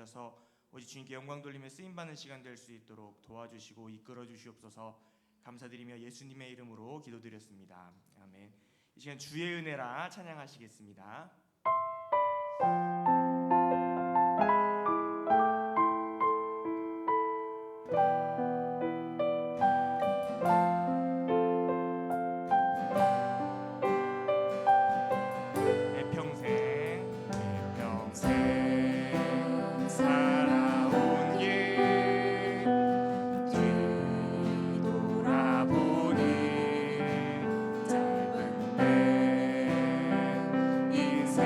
주셔서 오직 주님께 영광 돌리며 쓰임받는 시간 될 수 있도록 도와주시고 이끌어 주시옵소서. 감사드리며 예수님의 이름으로 기도드렸습니다. 아멘. 이 시간 주의 은혜라 찬양하시겠습니다. 인사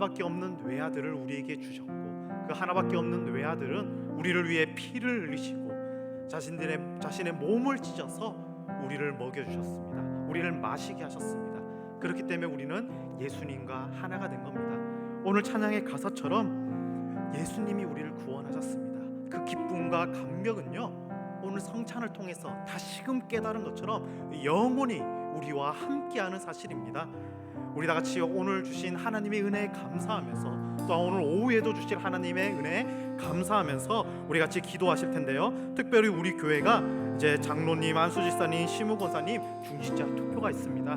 하나밖에 없는 외아들을 우리에게 주셨고, 그 하나밖에 없는 외아들은 우리를 위해 피를 흘리시고 자신의 몸을 찢어서 우리를 먹여주셨습니다. 우리를 마시게 하셨습니다. 그렇기 때문에 우리는 예수님과 하나가 된 겁니다. 오늘 찬양의 가사처럼 예수님이 우리를 구원하셨습니다. 그 기쁨과 감격은요, 오늘 성찬을 통해서 다시금 깨달은 것처럼 영원히 우리와 함께하는 사실입니다. 우리 다 같이 오늘 주신 하나님의 은혜에 감사하면서, 또 오늘 오후에도 주실 하나님의 은혜에 감사하면서 우리 같이 기도하실 텐데요, 특별히 우리 교회가 이제 장로님, 안수집사님, 시무권사님 중직자 투표가 있습니다.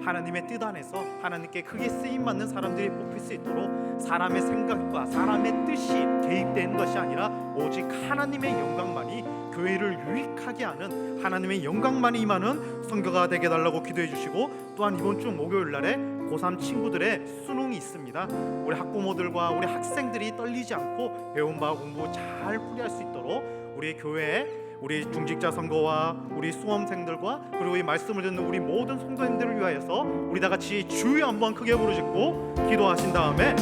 하나님의 뜻 안에서 하나님께 크게 쓰임받는 사람들이 뽑힐 수 있도록 사람의 생각과 사람의 뜻이 개입되는 것이 아니라 오직 하나님의 영광만이, 교회를 유익하게 하는 하나님의 영광만이 임하는 선교가 되게 달라고 기도해 주시고, 또한 이번 주 목요일 날에 고3 친구들의 수능이 있습니다. 우리 학부모들과 우리 학생들이 떨리지 않고 배운 바 공부 잘 풀이할 수 있도록 우리 교회에 우리 중직자 선거와 우리 수험생들과 그리고 이 말씀을 듣는 우리 모든 성도님들을 위하여서 우리 다 같이 주여 한번 크게 부르짖고 기도하신 다음에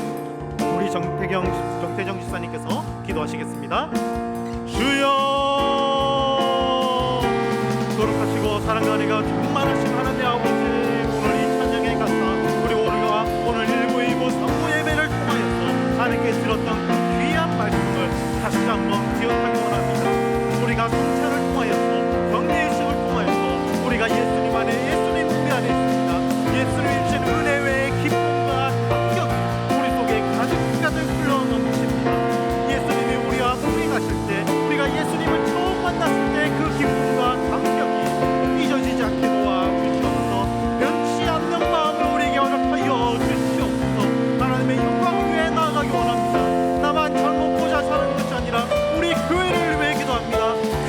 우리 정태정 집사님께서 기도하시겠습니다. 주여, 거룩하시고 사랑과 은혜가 충만하신 하나님 아버지, 오늘 이 찬양의 가사 그리고 우리가 오늘 1929 성부 예배를 통하여서 하나님께 들었던 그 귀한 말씀을 다시 한번 기억하기 원합니다. 우리가 성찬을 통하여서, 경례의식을 통하여서 우리가 예수님 안에, 예수님 우리 안에 있습니다. 예수님이 주신 은혜 외의 기쁨과 감격이 우리 속에 가득가득 흘러넘칩니다. 예수님이 우리와 동행하실 때, 우리가 예수님을 처음 만났을 때 그 기쁨과 감격이 잊어지지 않게 도와주시옵소서. 변치 않는 마음을 우리에게 허락하여 주시옵소서. 하나님의 영광 위에 나아가기 원합니다. 나만 젊었고자 사는 것이 아니라 우리 교회를 위해 기도합니다.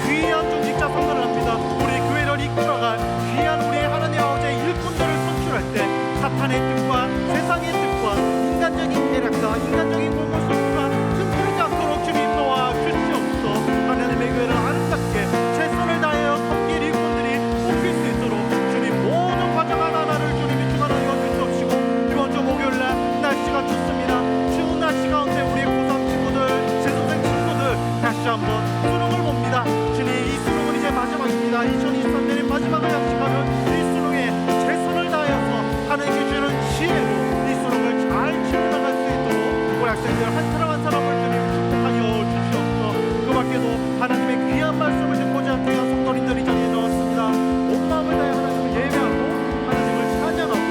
귀한 중직자 선거를 합니다. 우리 교회를 이끌어갈 귀한 우리 하나님 아버지의 일꾼들을 선출할 때 사탄의 뜻과 세상의 뜻과 인간적인 계략과 인간적인 공모술과 흠들지 않도록 주님 도와주시옵소서. 하나님의 교회를 아름답게 최선을 다하여 섬길 일꾼들이 뽑힐 수 있도록 주님 모든 과정 하나하나를 주님이 주관하여 주시옵시고, 이번 주 목요일날 날씨가 춥습니다. 추운 날씨 가운데 우리 고3 친구들, 재수생 친구들 다시 한번 수능을 봅니다. 주님, 이 수능은 이제 마지막입니다. 2023년의 마지막을 약속하는 이 수능에 최선을 다하여서 하나님께 주는 지혜로 이 수능을 잘 치러나갈 수 있도록 우리 학생들 한 사람 한 사람을 주님 축복하여 주시옵소서. 그 밖에도 하나님의 귀한 말씀을 듣고자 하는 성도님들이 자리에 나왔습니다. 온 마음을 다해 하나님을 예배하고 하나님을 찬양하고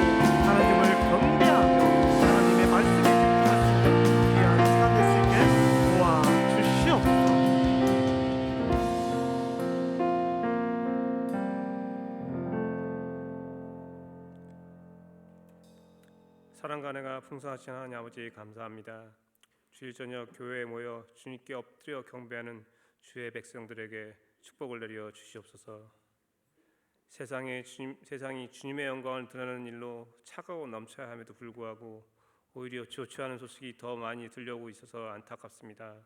하나님을 경배하며 하나님의 말씀에 집중할 수 있는 귀한 시간 될 수 있게 도와주시옵소서. 사랑과 은혜가 풍성하신 하나님 아버지, 감사합니다. 주일 저녁 교회에 모여 주님께 엎드려 경배하는 주의 백성들에게 축복을 내려 주시옵소서. 세상이 주님의 영광을 드러내는 일로 차가워 넘쳐야 함에도 불구하고 오히려 좋지 않은 소식이 더 많이 들려오고 있어서 안타깝습니다.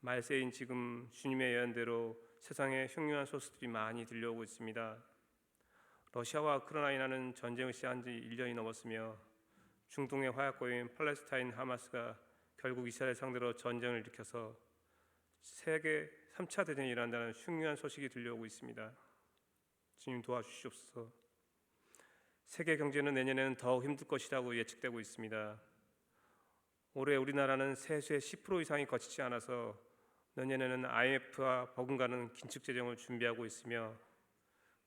말세인 지금 주님의 예언대로 세상에 흉흉한 소식들이 많이 들려오고 있습니다. 러시아와 우크라이나에 나는 전쟁을 시작한 지 1년이 넘었으며 중동의 화약고인 팔레스타인 하마스가 결국 이스라엘 상대로 전쟁을 일으켜서 세계 3차 대전이 일어난다는 흉흉한 소식이 들려오고 있습니다. 주님 도와주시옵소서. 세계 경제는 내년에는 더 힘들 것이라고 예측되고 있습니다. 올해 우리나라는 세수의 10% 이상이 거치지 않아서 내년에는 IMF와 버금가는 긴축 재정을 준비하고 있으며,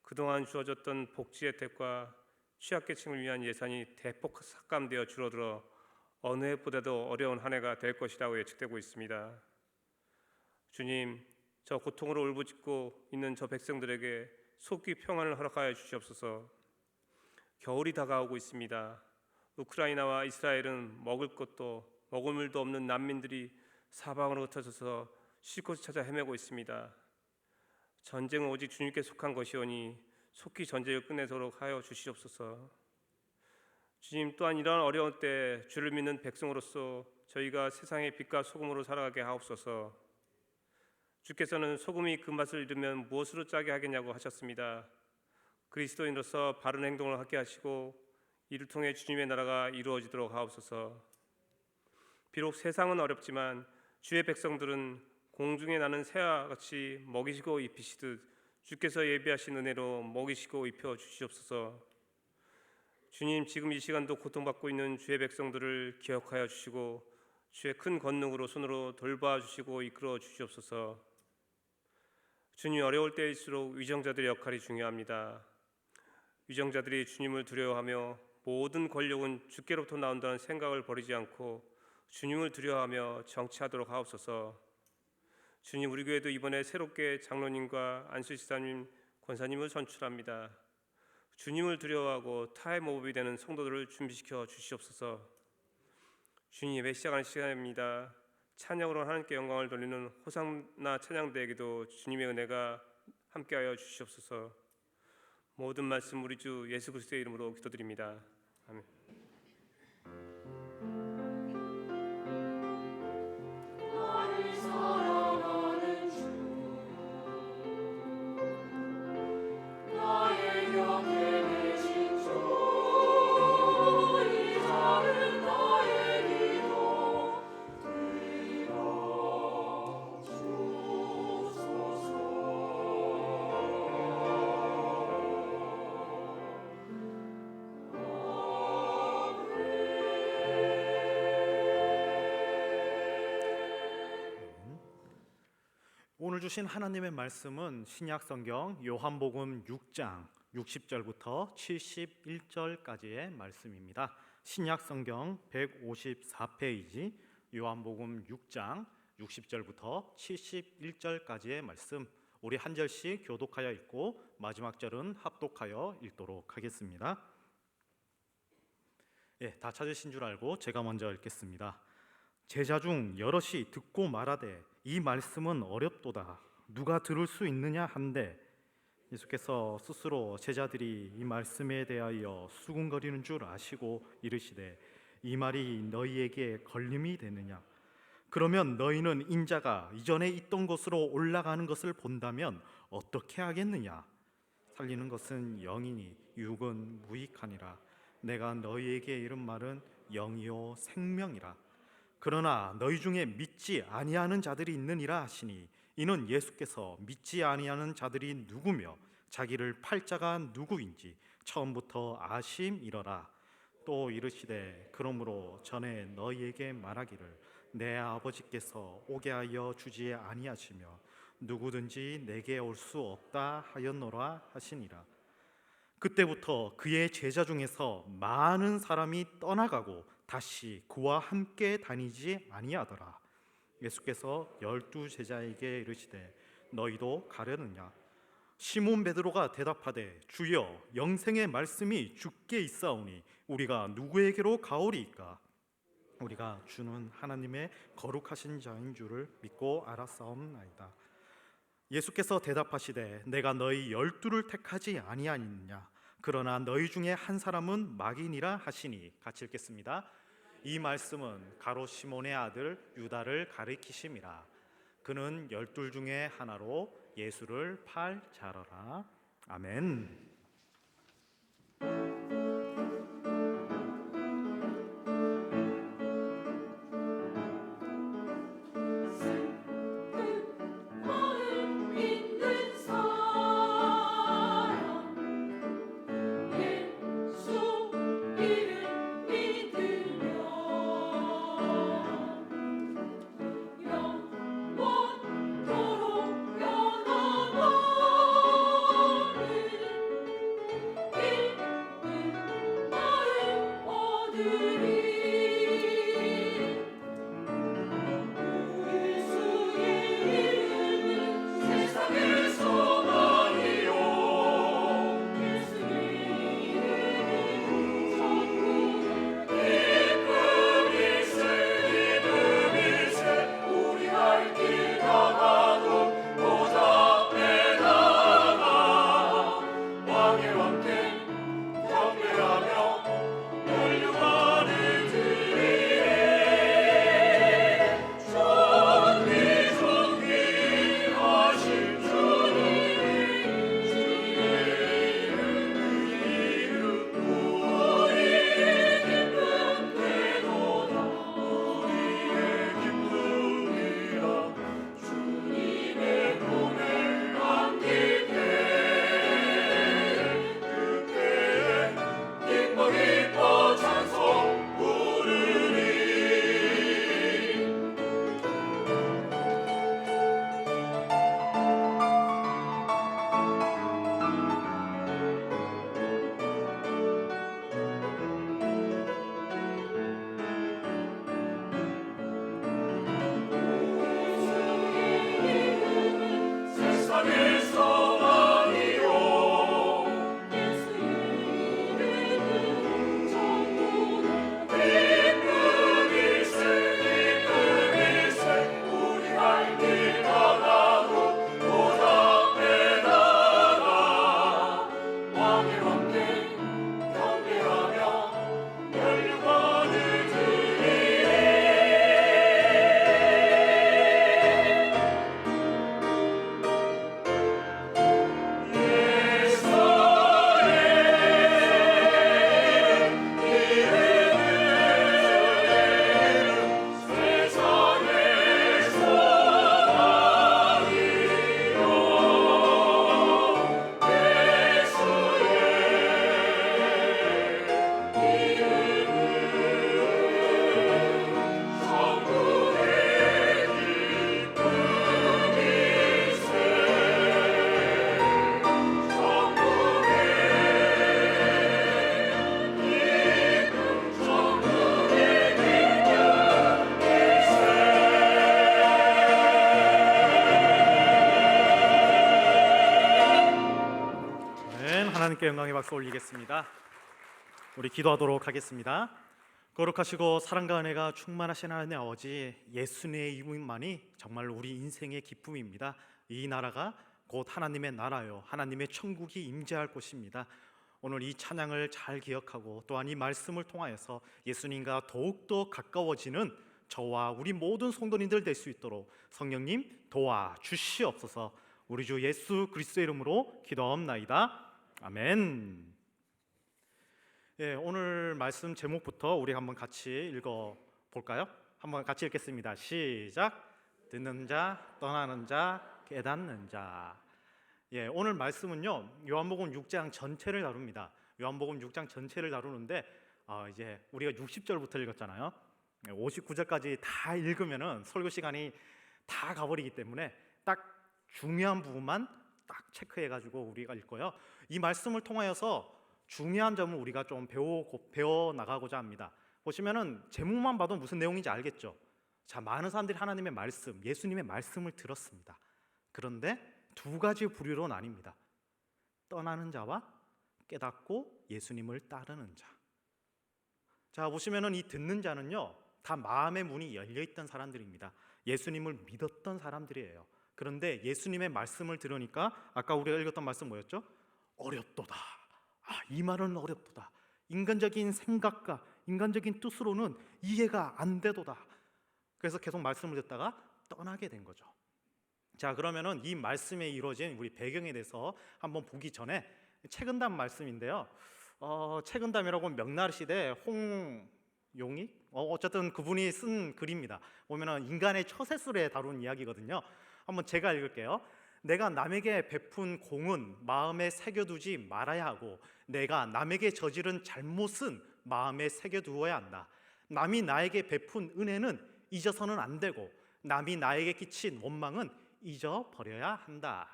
그동안 주어졌던 복지 혜택과 취약계층을 위한 예산이 대폭 삭감되어 줄어들어 어느 해보다도 어려운 한 해가 될 것이라고 예측되고 있습니다. 주님, 저 고통으로 울부짖고 있는 저 백성들에게 속히 평안을 허락하여 주시옵소서. 겨울이 다가오고 있습니다. 우크라이나와 이스라엘은 먹을 것도 먹을 물도 없는 난민들이 사방으로 흩어져서 쉴 곳을 찾아 헤매고 있습니다. 전쟁은 오직 주님께 속한 것이오니 속히 전쟁을 끝내도록 하여 주시옵소서. 주님, 또한 이러한 어려운 때 주를 믿는 백성으로서 저희가 세상의 빛과 소금으로 살아가게 하옵소서. 주께서는 소금이 그 맛을 잃으면 무엇으로 짜게 하겠냐고 하셨습니다. 그리스도인으로서 바른 행동을 하게 하시고 이를 통해 주님의 나라가 이루어지도록 하옵소서. 비록 세상은 어렵지만 주의 백성들은 공중에 나는 새와 같이 먹이시고 입히시듯 주께서 예비하신 은혜로 먹이시고 입혀 주시옵소서. 주님, 지금 이 시간도 고통받고 있는 주의 백성들을 기억하여 주시고 주의 큰 권능으로 손으로 돌봐 주시고 이끌어 주시옵소서. 주님, 어려울 때일수록 위정자들의 역할이 중요합니다. 위정자들이 주님을 두려워하며 모든 권력은 주께로부터 나온다는 생각을 버리지 않고 주님을 두려워하며 정치하도록 하옵소서. 주님, 우리 교회도 이번에 새롭게 장로님과 안수지사님, 권사님을 선출합니다. 주님을 두려워하고 타의 모범이 되는 성도들을 준비시켜 주시옵소서. 주님, 예배 시작하는 시간입니다. 찬양으로 하나님께 영광을 돌리는 호상나 찬양대에게도 주님의 은혜가 함께하여 주시옵소서. 모든 말씀 우리 주 예수 그리스도의 이름으로 기도드립니다. 아멘. 오늘 주신 하나님의 말씀은 신약성경 요한복음 6장 60절부터 71절까지의 말씀입니다. 신약성경 154페이지 요한복음 6장 60절부터 71절까지의 말씀, 우리 한 절씩 교독하여 읽고 마지막 절은 합독하여 읽도록 하겠습니다. 다 찾으신 줄 알고 제가 먼저 읽겠습니다. 제자 중 여럿이 듣고 말하되 이 말씀은 어렵도다, 누가 들을 수 있느냐 한데, 예수께서 스스로 제자들이 이 말씀에 대하여 수군거리는 줄 아시고 이르시되 이 말이 너희에게 걸림이 되느냐? 그러면 너희는 인자가 이전에 있던 곳으로 올라가는 것을 본다면 어떻게 하겠느냐? 살리는 것은 영이니 육은 무익하니라. 내가 너희에게 이른 말은 영이요 생명이라. 그러나 너희 중에 믿지 아니하는 자들이 있느니라 하시니, 이는 예수께서 믿지 아니하는 자들이 누구며 자기를 팔 자가 누구인지 처음부터 아심이러라. 또 이르시되 그러므로 전에 너희에게 말하기를 내 아버지께서 오게 하여 주지 아니하시며 누구든지 내게 올 수 없다 하였노라 하시니라. 그때부터 그의 제자 중에서 많은 사람이 떠나가고 다시 그와 함께 다니지 아니하더라. 예수께서 12 제자에게 이르시되 너희도 가려느냐? 시몬 베드로가 대답하되 주여, 영생의 말씀이 주께 있사오니 우리가 누구에게로 가오리이까? 우리가 주는 하나님의 거룩하신 자인 줄을 믿고 알았사옵나이다. 예수께서 대답하시되 내가 너희 12를 택하지 아니하느냐? 그러나 너희 중에 한 사람은 마귀니라 하시니. 같이 읽겠습니다. 이 말씀은 가롯 시몬의 아들 유다를 가리키심이라. 그는 12 중에 하나로 예수를 팔 자러라. 아멘. 하나님께 영광의 박수 올리겠습니다. 우리 기도하도록 하겠습니다. 거룩하시고 사랑과 은혜가 충만하신 하나님 아버지, 예수님의 이름만이 정말 우리 인생의 기쁨입니다. 이 나라가 곧 하나님의 나라요, 하나님의 천국이 임재할 곳입니다. 오늘 이 찬양을 잘 기억하고 또한 이 말씀을 통하여서 예수님과 더욱더 가까워지는 저와 우리 모든 성도님들 될 수 있도록 성령님 도와주시옵소서. 우리 주 예수 그리스도의 이름으로 기도하옵나이다. 아멘. 예, 오늘 말씀 제목부터 우리 한번 같이 읽어 볼까요? 한번 같이 읽겠습니다. 시작. 듣는 자, 떠나는 자, 깨닫는 자. 예, 오늘 말씀은요, 요한복음 6장 전체를 다룹니다. 요한복음 6장 전체를 다루는데 이제 우리가 60절부터 읽었잖아요. 59절까지 다 읽으면은 설교 시간이 다 가버리기 때문에 딱 중요한 부분만 딱 체크해가지고 우리가 읽고요. 이 말씀을 통하여서 중요한 점을 우리가 좀 배워 나가고자 합니다. 보시면은 제목만 봐도 무슨 내용인지 알겠죠? 자, 많은 사람들이 하나님의 말씀, 예수님의 말씀을 들었습니다. 그런데 두 가지 부류로 나뉩니다. 떠나는 자와 깨닫고 예수님을 따르는 자. 자, 보시면은 이 듣는 자는요, 다 마음의 문이 열려 있던 사람들입니다. 예수님을 믿었던 사람들이에요. 그런데 예수님의 말씀을 들으니까 아까 우리가 읽었던 말씀 뭐였죠? 어렵도다. 이 말은 어렵도다. 인간적인 생각과 인간적인 뜻으로는 이해가 안 되도다. 그래서 계속 말씀을 듣다가 떠나게 된 거죠. 자, 그러면은 이 말씀에 이루어진 우리 배경에 대해서 한번 보기 전에 책은담 말씀인데요. 책은담이라고 명나라 시대 홍용익 어쨌든 그분이 쓴 글입니다. 보면은 인간의 처세술에 다룬 이야기거든요. 한번 제가 읽을게요. 내가 남에게 베푼 공은 마음에 새겨두지 말아야 하고 내가 남에게 저지른 잘못은 마음에 새겨두어야 한다. 남이 나에게 베푼 은혜는 잊어서는 안 되고 남이 나에게 끼친 원망은 잊어버려야 한다.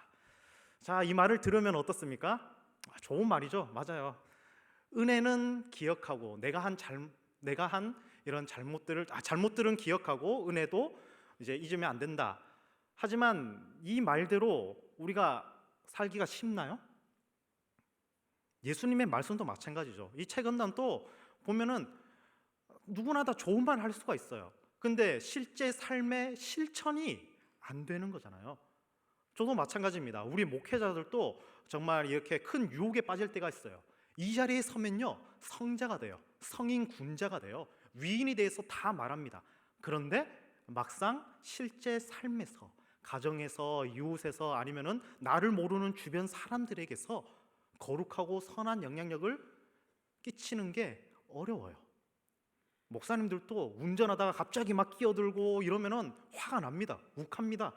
자, 이 말을 들으면 어떻습니까? 좋은 말이죠. 맞아요. 은혜는 기억하고 내가 한 이런 잘못들은 기억하고 은혜도 이제 잊으면 안 된다. 하지만 이 말대로 우리가 살기가 쉽나요? 예수님의 말씀도 마찬가지죠. 이 책은담도 보면은 누구나 다 좋은 말 할 수가 있어요. 근데 실제 삶의 실천이 안 되는 거잖아요. 저도 마찬가지입니다. 우리 목회자들도 정말 이렇게 큰 유혹에 빠질 때가 있어요. 이 자리에 서면요, 성자가 돼요. 성인 군자가 돼요. 위인이 대해서 다 말합니다. 그런데 막상 실제 삶에서, 가정에서, 이웃에서, 아니면은 나를 모르는 주변 사람들에게서 거룩하고 선한 영향력을 끼치는 게 어려워요. 목사님들도 운전하다가 갑자기 막 끼어들고 이러면은 화가 납니다. 욱합니다.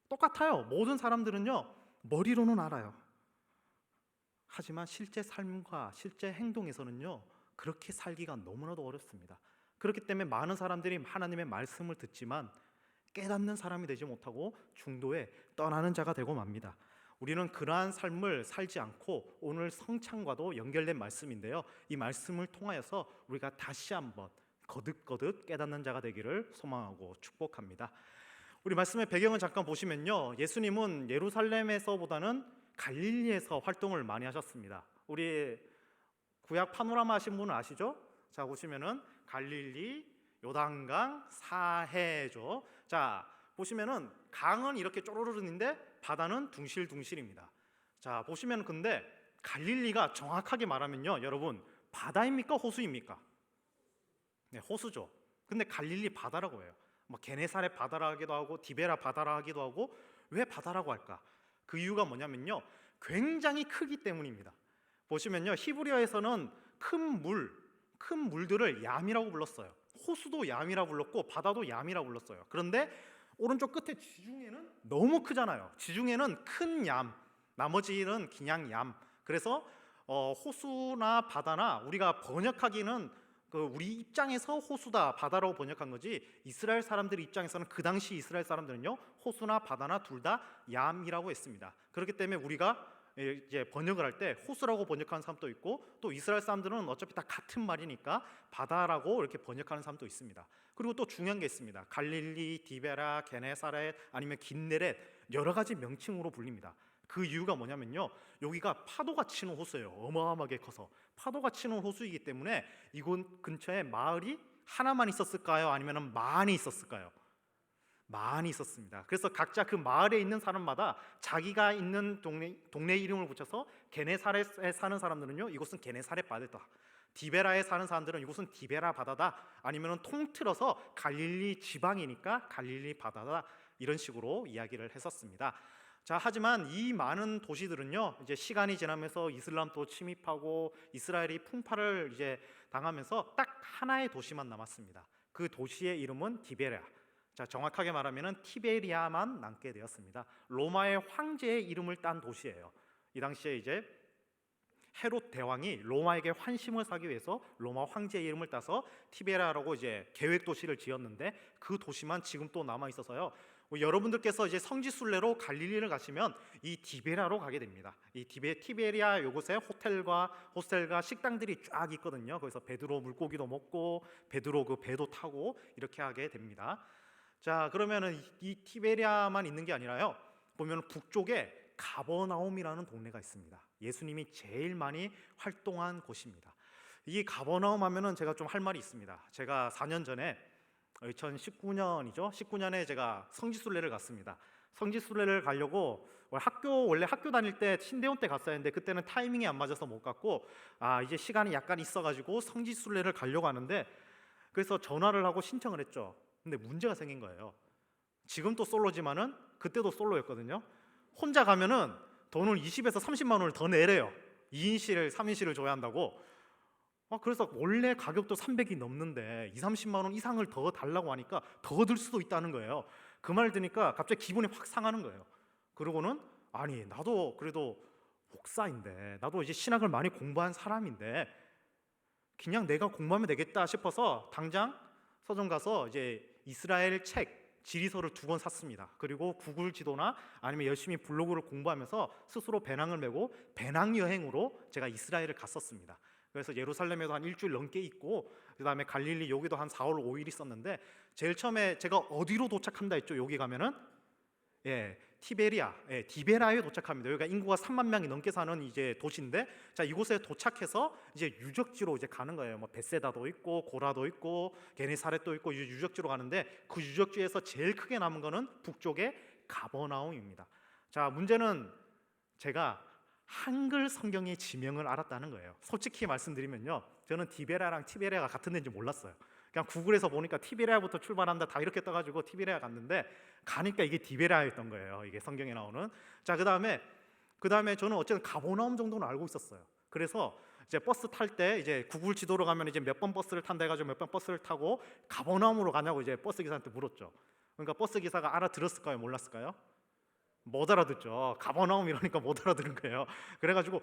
똑같아요. 모든 사람들은요, 머리로는 알아요. 하지만 실제 삶과 실제 행동에서는요, 그렇게 살기가 너무나도 어렵습니다. 그렇기 때문에 많은 사람들이 하나님의 말씀을 듣지만 깨닫는 사람이 되지 못하고 중도에 떠나는 자가 되고 맙니다. 우리는 그러한 삶을 살지 않고 오늘 성찬과도 연결된 말씀인데요, 이 말씀을 통하여서 우리가 다시 한번 거듭거듭 깨닫는 자가 되기를 소망하고 축복합니다. 우리 말씀의 배경을 잠깐 보시면요, 예수님은 예루살렘에서보다는 갈릴리에서 활동을 많이 하셨습니다. 우리 구약 파노라마 하신 분은 아시죠? 자, 보시면은 갈릴리, 요단강, 사해죠. 자, 보시면은 강은 이렇게 쪼르르는데 바다는 둥실둥실입니다. 자, 보시면 근데 갈릴리가 정확하게 말하면요, 여러분, 바다입니까 호수입니까? 네, 호수죠. 근데 갈릴리 바다라고 해요. 뭐 게네사렛 바다라 하기도 하고 디베라 바다라 하기도 하고. 왜 바다라고 할까? 그 이유가 뭐냐면요, 굉장히 크기 때문입니다. 보시면요, 히브리어에서는 큰 물들을 얌이라고 불렀어요. 호수도 얌이라고 불렀고 바다도 얌이라고 불렀어요. 그런데 오른쪽 끝에 지중해는 너무 크잖아요. 지중해는 큰 얌, 나머지는 그냥 얌. 그래서 호수나 바다나 우리가 번역하기는 우리 입장에서 호수다 바다라고 번역한 거지, 이스라엘 사람들 입장에서는 그 당시 이스라엘 사람들은요, 호수나 바다나 둘 다 얌이라고 했습니다. 그렇기 때문에 우리가 이제 번역을 할 때 호수라고 번역하는 사람도 있고, 또 이스라엘 사람들은 어차피 다 같은 말이니까 바다라고 이렇게 번역하는 사람도 있습니다. 그리고 또 중요한 게 있습니다. 갈릴리, 디베라, 게네사렛, 아니면 긴네렛, 여러 가지 명칭으로 불립니다. 그 이유가 뭐냐면요, 여기가 파도가 치는 호수예요. 어마어마하게 커서 파도가 치는 호수이기 때문에 이곳 근처에 마을이 하나만 있었을까요? 아니면 많이 있었을까요? 많이 있었습니다. 그래서 각자 그 마을에 있는 사람마다 자기가 있는 동네 이름을 붙여서 게네사렛에 사는 사람들은요, 이곳은 게네사렛 바다다. 디베라에 사는 사람들은 이곳은 디베라 바다다. 아니면 통틀어서 갈릴리 지방이니까 갈릴리 바다다. 이런 식으로 이야기를 했었습니다. 자, 하지만 이 많은 도시들은요, 이제 시간이 지나면서 이슬람도 침입하고 이스라엘이 풍파를 이제 당하면서 딱 하나의 도시만 남았습니다. 그 도시의 이름은 디베라. 자, 정확하게 말하면은 티베리아만 남게 되었습니다. 로마의 황제의 이름을 딴 도시예요. 이 당시에 이제 헤롯 대왕이 로마에게 환심을 사기 위해서 로마 황제의 이름을 따서 티베리아라고 이제 계획 도시를 지었는데 그 도시만 지금 또 남아 있어서요. 여러분들께서 이제 성지 순례로 갈릴리를 가시면 이 디베라로 가게 됩니다. 이 티베리아 요곳에 호텔과 식당들이 쫙 있거든요. 거기서 베드로 물고기도 먹고 베드로 그 배도 타고 이렇게 하게 됩니다. 자, 그러면은 이 티베리아만 있는 게 아니라요, 보면 북쪽에 가버나움이라는 동네가 있습니다. 예수님이 제일 많이 활동한 곳입니다. 이 가버나움 하면은 제가 좀 할 말이 있습니다. 제가 4년 전에 2019년이죠. 19년에 제가 성지순례를 갔습니다. 성지순례를 가려고 원래 학교 다닐 때 신대원 때 갔어야 했는데 그때는 타이밍이 안 맞아서 못 갔고, 이제 시간이 약간 있어가지고 성지순례를 가려고 하는데, 그래서 전화를 하고 신청을 했죠. 근데 문제가 생긴 거예요. 지금 또 솔로지만은 그때도 솔로였거든요. 혼자 가면은 돈을 20에서 30만 원을 더 내래요. 2인실, 3인실을 줘야 한다고. 그래서 원래 가격도 300이 넘는데 2, 30만 원 이상을 더 달라고 하니까 더 들 수도 있다는 거예요. 그 말 들으니까 갑자기 기분이 확 상하는 거예요. 그러고는 아니, 나도 그래도 목사인데, 나도 이제 신학을 많이 공부한 사람인데 그냥 내가 공부하면 되겠다 싶어서 당장 서점 가서 이제 이스라엘 책 지리서를 2권 샀습니다. 그리고 구글 지도나 아니면 열심히 블로그를 공부하면서 스스로 배낭을 메고 배낭 여행으로 제가 이스라엘을 갔었습니다. 그래서 예루살렘에도 한 일주일 넘게 있고, 그 다음에 갈릴리 여기도 한 4월 5일 있었는데, 제일 처음에 제가 어디로 도착한다 했죠? 여기 가면은 디베라에 도착합니다. 여기가 인구가 3만 명이 넘게 사는 이제 도시인데, 자, 이곳에 도착해서 이제 유적지로 이제 가는 거예요. 뭐 베세다도 있고 고라도 있고 게네사렛도 있고 유적지로 가는데, 그 유적지에서 제일 크게 남은 거는 북쪽의 가버나움입니다. 자, 문제는 제가 한글 성경의 지명을 알았다는 거예요. 솔직히 말씀드리면요, 저는 디베라랑 티베리아가 같은 데인지 몰랐어요. 그냥 구글에서 보니까 티베리아부터 출발한다 다 이렇게 떠가지고 티베리아 갔는데, 가니까 이게 디베라였던 거예요. 이게 성경에 나오는. 자, 그 다음에 저는 어쨌든 가버나움 정도는 알고 있었어요. 그래서 이제 버스 탈 때 이제 구글 지도로 가면 이제 몇 번 버스를 탄다 해가지고 몇 번 버스를 타고 가버나움으로 가냐고 이제 버스 기사한테 물었죠. 그러니까 버스 기사가 알아들었을까요? 몰랐을까요? 못 알아듣죠. 가버나움 이러니까 못 알아들은 거예요. 그래가지고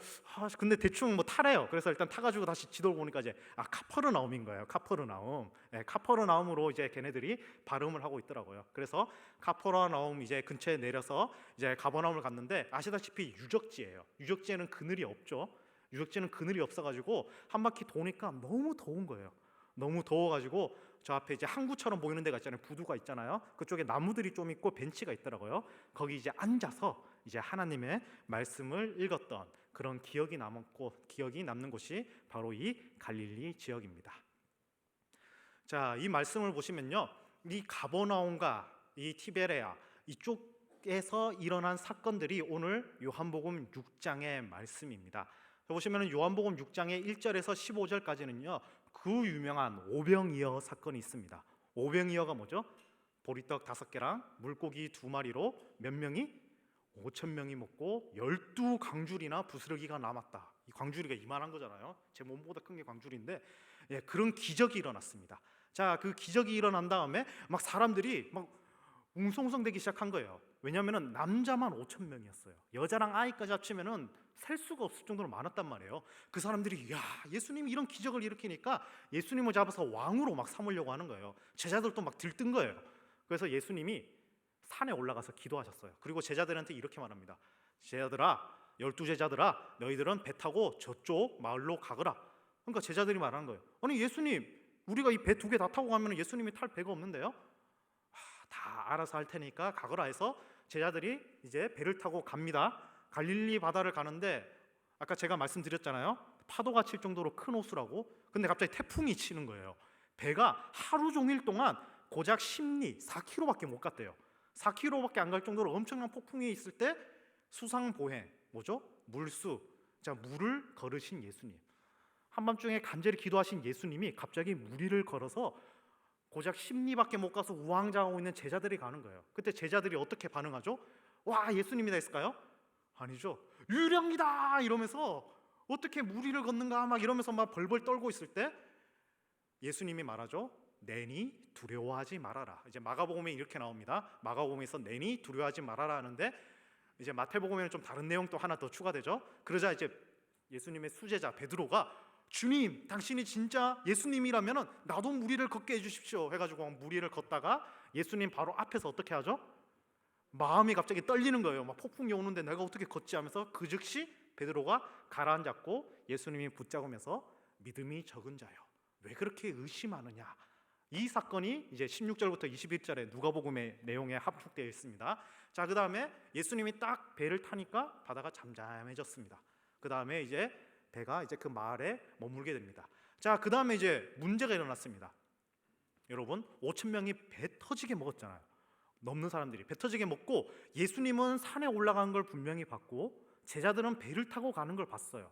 근데 대충 뭐 타래요. 그래서 일단 타가지고 다시 지도를 보니까 이제 카퍼르나움인 거예요. 카퍼르나움. 카퍼르나움으로 이제 걔네들이 발음을 하고 있더라고요. 그래서 카퍼르나움 이제 근처에 내려서 이제 가버나움을 갔는데, 아시다시피 유적지예요. 유적지에는 그늘이 없죠. 유적지는 그늘이 없어가지고 한 바퀴 도니까 너무 더운 거예요. 너무 더워가지고 저 앞에 이제 항구처럼 보이는 데가 있잖아요. 부두가 있잖아요. 그쪽에 나무들이 좀 있고 벤치가 있더라고요. 거기 이제 앉아서 이제 하나님의 말씀을 읽었던 그런 기억이 남는 곳이 바로 이 갈릴리 지역입니다. 자, 이 말씀을 보시면요, 이 가버나움과 이 티베레아 이쪽에서 일어난 사건들이 오늘 요한복음 6장의 말씀입니다. 보시면 요한복음 6장의 1절에서 15절까지는요, 그 유명한 오병이어 사건이 있습니다. 오병이어가 뭐죠? 보리떡 5개랑 물고기 2마리로 몇 명이? 5,000명이 먹고 12광줄이나 부스러기가 남았다. 이 광줄이가 이만한 거잖아요. 제 몸보다 큰 게 광줄인데, 그런 기적이 일어났습니다. 자, 그 기적이 일어난 다음에 막 사람들이 막 웅성웅성대기 시작한 거예요. 왜냐하면 남자만 5,000명이었어요. 여자랑 아이까지 합치면은 셀 수가 없을 정도로 많았단 말이에요. 그 사람들이 야, 예수님이 이런 기적을 일으키니까 예수님을 잡아서 왕으로 막 삼으려고 하는 거예요. 제자들도 막 들뜬 거예요. 그래서 예수님이 산에 올라가서 기도하셨어요. 그리고 제자들한테 이렇게 말합니다. 제자들아, 12제자들아, 너희들은 배 타고 저쪽 마을로 가거라. 그러니까 제자들이 말하는 거예요. 아니 예수님, 우리가 이 배 2개 다 타고 가면 예수님이 탈 배가 없는데요? 다 알아서 할 테니까 가거라 해서 제자들이 이제 배를 타고 갑니다. 갈릴리 바다를 가는데 아까 제가 말씀드렸잖아요. 파도가 칠 정도로 큰 호수라고. 근데 갑자기 태풍이 치는 거예요. 배가 하루 종일 동안 고작 10리, 4km밖에 못 갔대요. 4km밖에 안 갈 정도로 엄청난 폭풍이 있을 때 수상보행, 뭐죠? 물수, 자, 물을 걸으신 예수님. 한밤중에 간절히 기도하신 예수님이 갑자기 물 위를 걸어서 고작 10리밖에 못 가서 우왕좌왕하고 있는 제자들이 가는 거예요. 그때 제자들이 어떻게 반응하죠? 와, 예수님이다 했을까요? 아니죠. 유령이다 이러면서 어떻게 물 위를 걷는가 막 이러면서 막 벌벌 떨고 있을 때 예수님이 말하죠. 내니 두려워하지 말아라. 이제 마가복음에 이렇게 나옵니다. 마가복음에서 내니 두려워하지 말아라 하는데 이제 마태복음에는 좀 다른 내용 또 하나 더 추가되죠. 그러자 이제 예수님의 수제자 베드로가 주님, 당신이 진짜 예수님이라면 나도 물 위를 걷게 해주십시오 해가지고 물 위를 걷다가 예수님 바로 앞에서 어떻게 하죠? 마음이 갑자기 떨리는 거예요. 막 폭풍이 오는데 내가 어떻게 걷지 하면서 그 즉시 베드로가 가라앉았고 예수님이 붙잡으면서 믿음이 적은 자요, 왜 그렇게 의심하느냐. 이 사건이 이제 16절부터 21절에 누가복음의 내용에 합축되어 있습니다. 자, 그 다음에 예수님이 딱 배를 타니까 바다가 잠잠해졌습니다. 그 다음에 이제 배가 이제 그 마을에 머물게 됩니다. 자, 그 다음에 이제 문제가 일어났습니다. 여러분, 5,000명이 배 터지게 먹었잖아요. 넘는 사람들이 배 터지게 먹고 예수님은 산에 올라간 걸 분명히 봤고 제자들은 배를 타고 가는 걸 봤어요.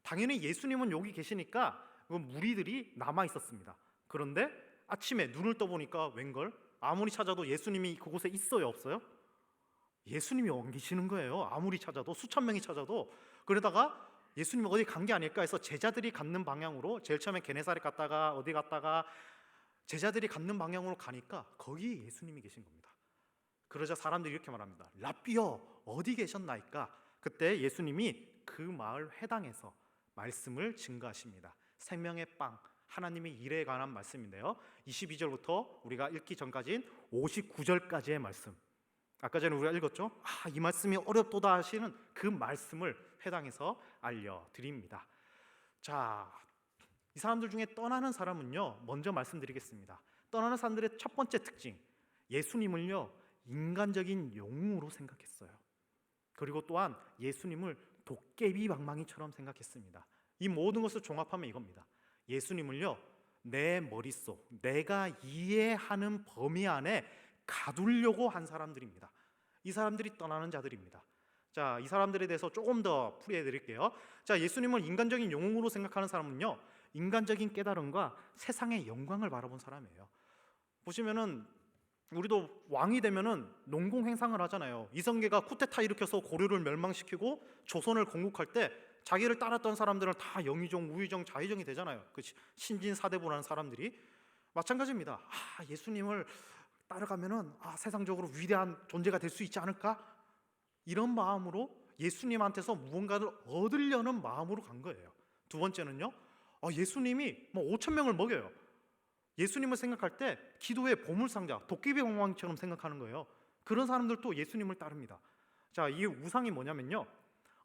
당연히 예수님은 여기 계시니까 무리들이 남아 있었습니다. 그런데 아침에 눈을 떠보니까 웬걸? 아무리 찾아도 예수님이 그곳에 있어요, 없어요? 예수님이 안 계시는 거예요. 아무리 찾아도, 수천 명이 찾아도. 그러다가 예수님이 어디 간 게 아닐까 해서 제자들이 갖는 방향으로, 제일 처음에 게네사렛 갔다가 어디 갔다가 제자들이 갖는 방향으로 가니까 거기 예수님이 계신 겁니다. 그러자 사람들이 이렇게 말합니다. 라삐여, 어디 계셨나이까? 그때 예수님이 그 마을 회당에서 말씀을 증거하십니다. 생명의 빵, 하나님의 일에 관한 말씀인데요, 22절부터 우리가 읽기 전까지인 59절까지의 말씀, 아까 전에 우리가 읽었죠? 이 말씀이 어렵도다 하시는 그 말씀을 회당에서 알려드립니다. 자, 이 사람들 중에 떠나는 사람은요, 먼저 말씀드리겠습니다. 떠나는 사람들의 첫 번째 특징, 예수님을요 인간적인 영웅으로 생각했어요. 그리고 또한 예수님을 도깨비 방망이처럼 생각했습니다. 이 모든 것을 종합하면 이겁니다. 예수님을요 내 머릿속, 내가 이해하는 범위 안에 가두려고 한 사람들입니다. 이 사람들이 떠나는 자들입니다. 자, 이 사람들에 대해서 조금 더 풀이해 드릴게요. 자, 예수님을 인간적인 영웅으로 생각하는 사람은요, 인간적인 깨달음과 세상의 영광을 바라본 사람이에요. 보시면은 우리도 왕이 되면은 농공행상을 하잖아요. 이성계가 쿠데타 일으켜서 고려를 멸망시키고 조선을 건국할 때 자기를 따랐던 사람들은 다 영의정, 우의정, 좌의정이 되잖아요. 그 신진사대부라는 사람들이 마찬가지입니다. 예수님을 따라가면은 세상적으로 위대한 존재가 될 수 있지 않을까? 이런 마음으로 예수님한테서 무언가를 얻으려는 마음으로 간 거예요. 두 번째는요, 예수님이 5,000명을 먹여요. 예수님을 생각할 때 기도의 보물상자, 도깨비 방망이처럼 생각하는 거예요. 그런 사람들도 예수님을 따릅니다. 자, 이 우상이 뭐냐면요,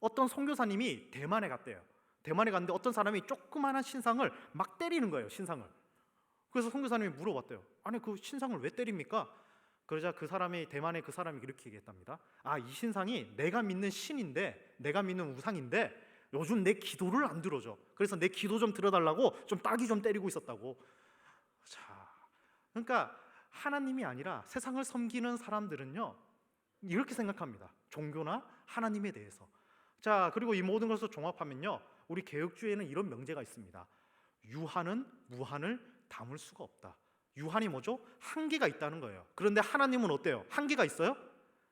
어떤 선교사님이 대만에 갔대요. 대만에 갔는데 어떤 사람이 조그마한 신상을 막 때리는 거예요, 신상을. 그래서 선교사님이 물어봤대요. 아니, 그 신상을 왜 때립니까? 그러자 그 사람이, 대만의 그 사람이 이렇게 얘기했답니다. 이 신상이 내가 믿는 신인데, 내가 믿는 우상인데 요즘 내 기도를 안 들어줘. 그래서 내 기도 좀 들어달라고 좀 따기 좀 때리고 있었다고. 자, 그러니까 하나님이 아니라 세상을 섬기는 사람들은요 이렇게 생각합니다. 종교나 하나님에 대해서. 자, 그리고 이 모든 것을 종합하면요, 우리 개혁주의에는 이런 명제가 있습니다. 유한은 무한을 담을 수가 없다. 유한이 뭐죠? 한계가 있다는 거예요. 그런데 하나님은 어때요? 한계가 있어요?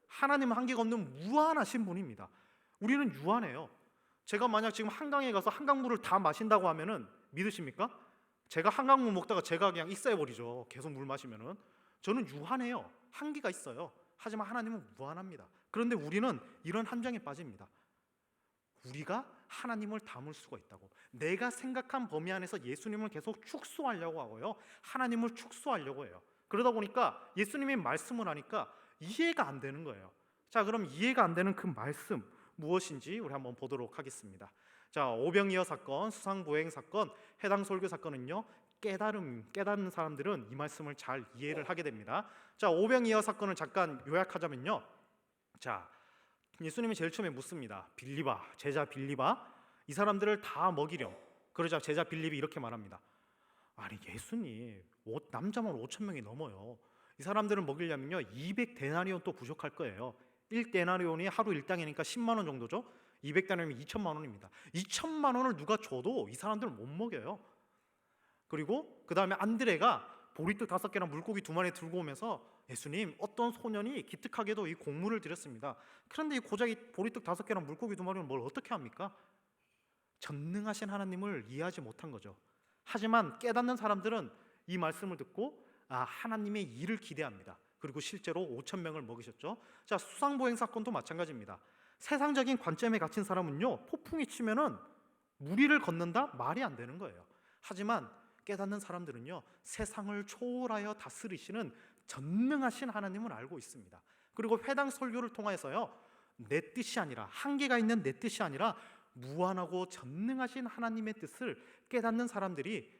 하나님은 한계가 없는 무한하신 분입니다. 우리는 유한해요. 제가 만약 지금 한강에 가서 한강물을 다 마신다고 하면은 믿으십니까? 제가 한강물 먹다가 제가 그냥 익사해버리죠. 계속 물 마시면은. 저는 유한해요. 한계가 있어요. 하지만 하나님은 무한합니다. 그런데 우리는 이런 함정에 빠집니다. 우리가 하나님을 담을 수가 있다고, 내가 생각한 범위 안에서 예수님을 계속 축소하려고 하고요, 하나님을 축소하려고 해요. 그러다 보니까 예수님이 말씀을 하니까 이해가 안 되는 거예요. 자, 그럼 이해가 안 되는 그 말씀 무엇인지 우리 한번 보도록 하겠습니다. 자, 오병이어 사건, 수상보행 사건, 해당 설교 사건은요, 깨닫는 사람들은 이 말씀을 잘 이해를 하게 됩니다. 자, 오병이어 사건을 잠깐 요약하자면요, 자, 예수님이 제일 처음에 묻습니다. 빌립아, 제자 빌립아, 이 사람들을 다 먹이렴. 그러자 제자 빌립이 이렇게 말합니다. 아니 예수님, 남자만 5천 명이 넘어요. 이 사람들을 먹이려면요 200데나리온 또 부족할 거예요. 1데나리온이 하루 일당이니까 10만 원 정도죠. 200데나리온이면 2천만 원입니다. 2천만 원을 누가 줘도 이 사람들을 못 먹여요. 그리고 그 다음에 안드레가 보리떡 5개랑 물고기 2마리 들고 오면서 예수님, 어떤 소년이 기특하게도 이 공물을 드렸습니다. 그런데 이 고작이 보리떡 5개랑 물고기 2마리는 뭘 어떻게 합니까? 전능하신 하나님을 이해하지 못한 거죠. 하지만 깨닫는 사람들은 이 말씀을 듣고 하나님의 일을 기대합니다. 그리고 실제로 5천 명을 먹이셨죠. 자, 수상보행 사건도 마찬가지입니다. 세상적인 관점에 갇힌 사람은요, 폭풍이 치면은 무리를 걷는다? 말이 안 되는 거예요. 하지만 깨닫는 사람들은요, 세상을 초월하여 다스리시는 전능하신 하나님을 알고 있습니다. 그리고 회당 설교를 통해서요, 내 뜻이 아니라, 한계가 있는 내 뜻이 아니라 무한하고 전능하신 하나님의 뜻을 깨닫는 사람들이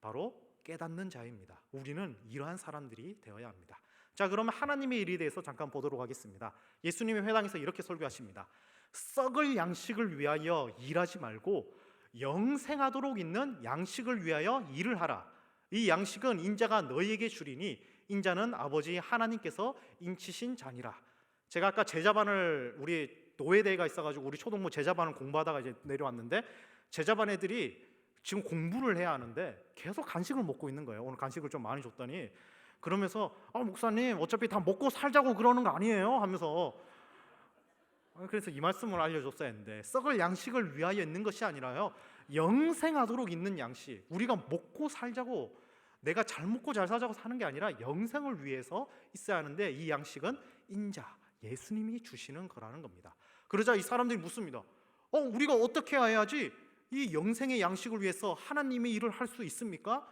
바로 깨닫는 자입니다. 우리는 이러한 사람들이 되어야 합니다. 자, 그러면 하나님의 일에 대해서 잠깐 보도록 하겠습니다. 예수님이 회당에서 이렇게 설교하십니다. 썩을 양식을 위하여 일하지 말고 영생하도록 있는 양식을 위하여 일을 하라. 이 양식은 인자가 너희에게 주리니 인자는 아버지 하나님께서 인치신 자니라. 제가 아까 제자반을, 우리 노예대회가 있어가지고 우리 초동부 제자반을 공부하다가 이제 내려왔는데, 제자반 애들이 지금 공부를 해야 하는데 계속 간식을 먹고 있는 거예요. 오늘 간식을 좀 많이 줬더니 그러면서 목사님 어차피 다 먹고 살자고 그러는 거 아니에요? 하면서, 그래서 이 말씀을 알려줬어야 했는데, 썩을 양식을 위하여 있는 것이 아니라요, 영생하도록 있는 양식, 우리가 먹고 살자고, 내가 잘 먹고 잘 살자고 사는 게 아니라 영생을 위해서 있어야 하는데, 이 양식은 인자, 예수님이 주시는 거라는 겁니다. 그러자 이 사람들이 묻습니다. 우리가 어떻게 해야지 이 영생의 양식을 위해서 하나님의 일을 할 수 있습니까?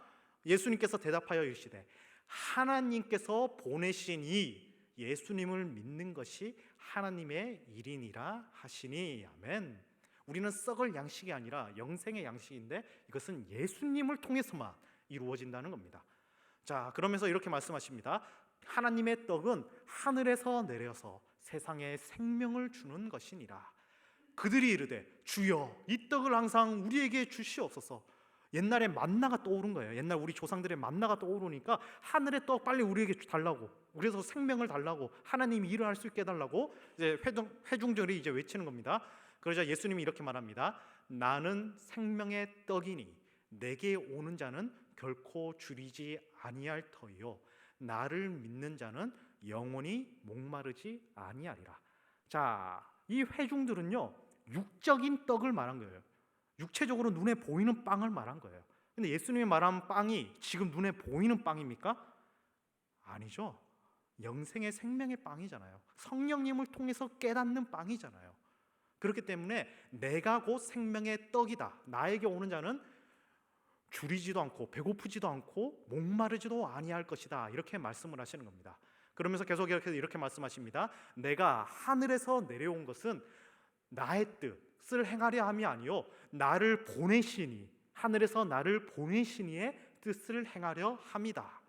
예수님께서 대답하여 이르시되, 하나님께서 보내신 이 예수님을 믿는 것이 하나님의 일이니라 하시니. 아멘. 우리는 썩을 양식이 아니라 영생의 양식인데, 이것은 예수님을 통해서만 이루어진다는 겁니다. 자, 그러면서 이렇게 말씀하십니다. 하나님의 떡은 하늘에서 내려서 세상에 생명을 주는 것이니라. 그들이 이르되, 주여, 이 떡을 항상 우리에게 주시옵소서. 옛날에 만나가 떠오른 거예요. 옛날 우리 조상들의 만나가 떠오르니까 하늘의 떡 빨리 우리에게 달라고, 그래서 생명을 달라고, 하나님이 일을 할 수 있게 해달라고 이제 회중들이 이제 외치는 겁니다. 그러자 예수님이 이렇게 말합니다. 나는 생명의 떡이니 내게 오는 자는 결코 줄이지 아니할 터이요 나를 믿는 자는 영원히 목마르지 아니하리라. 자, 이 회중들은요, 육적인 떡을 말한 거예요. 육체적으로 눈에 보이는 빵을 말한 거예요. 근데 예수님이 말한 빵이 지금 눈에 보이는 빵입니까? 아니죠. 영생의 생명의 빵이잖아요. 성령님을 통해서 깨닫는 빵이잖아요. 그렇기 때문에 내가 곧 생명의 떡이다. 나에게 오는 자는 줄이지도 않고 배고프지도 않고 목마르지도 아니할 것이다. 이렇게 말씀을 하시는 겁니다. 그러면서 계속 이렇게 말씀하십니다. 내가 하늘에서 내려온 것은 나의 뜻을 행하려 함이 아니요 나를 보내시니, 하늘에서 나를 보내시니의 뜻을 행하려 함이다.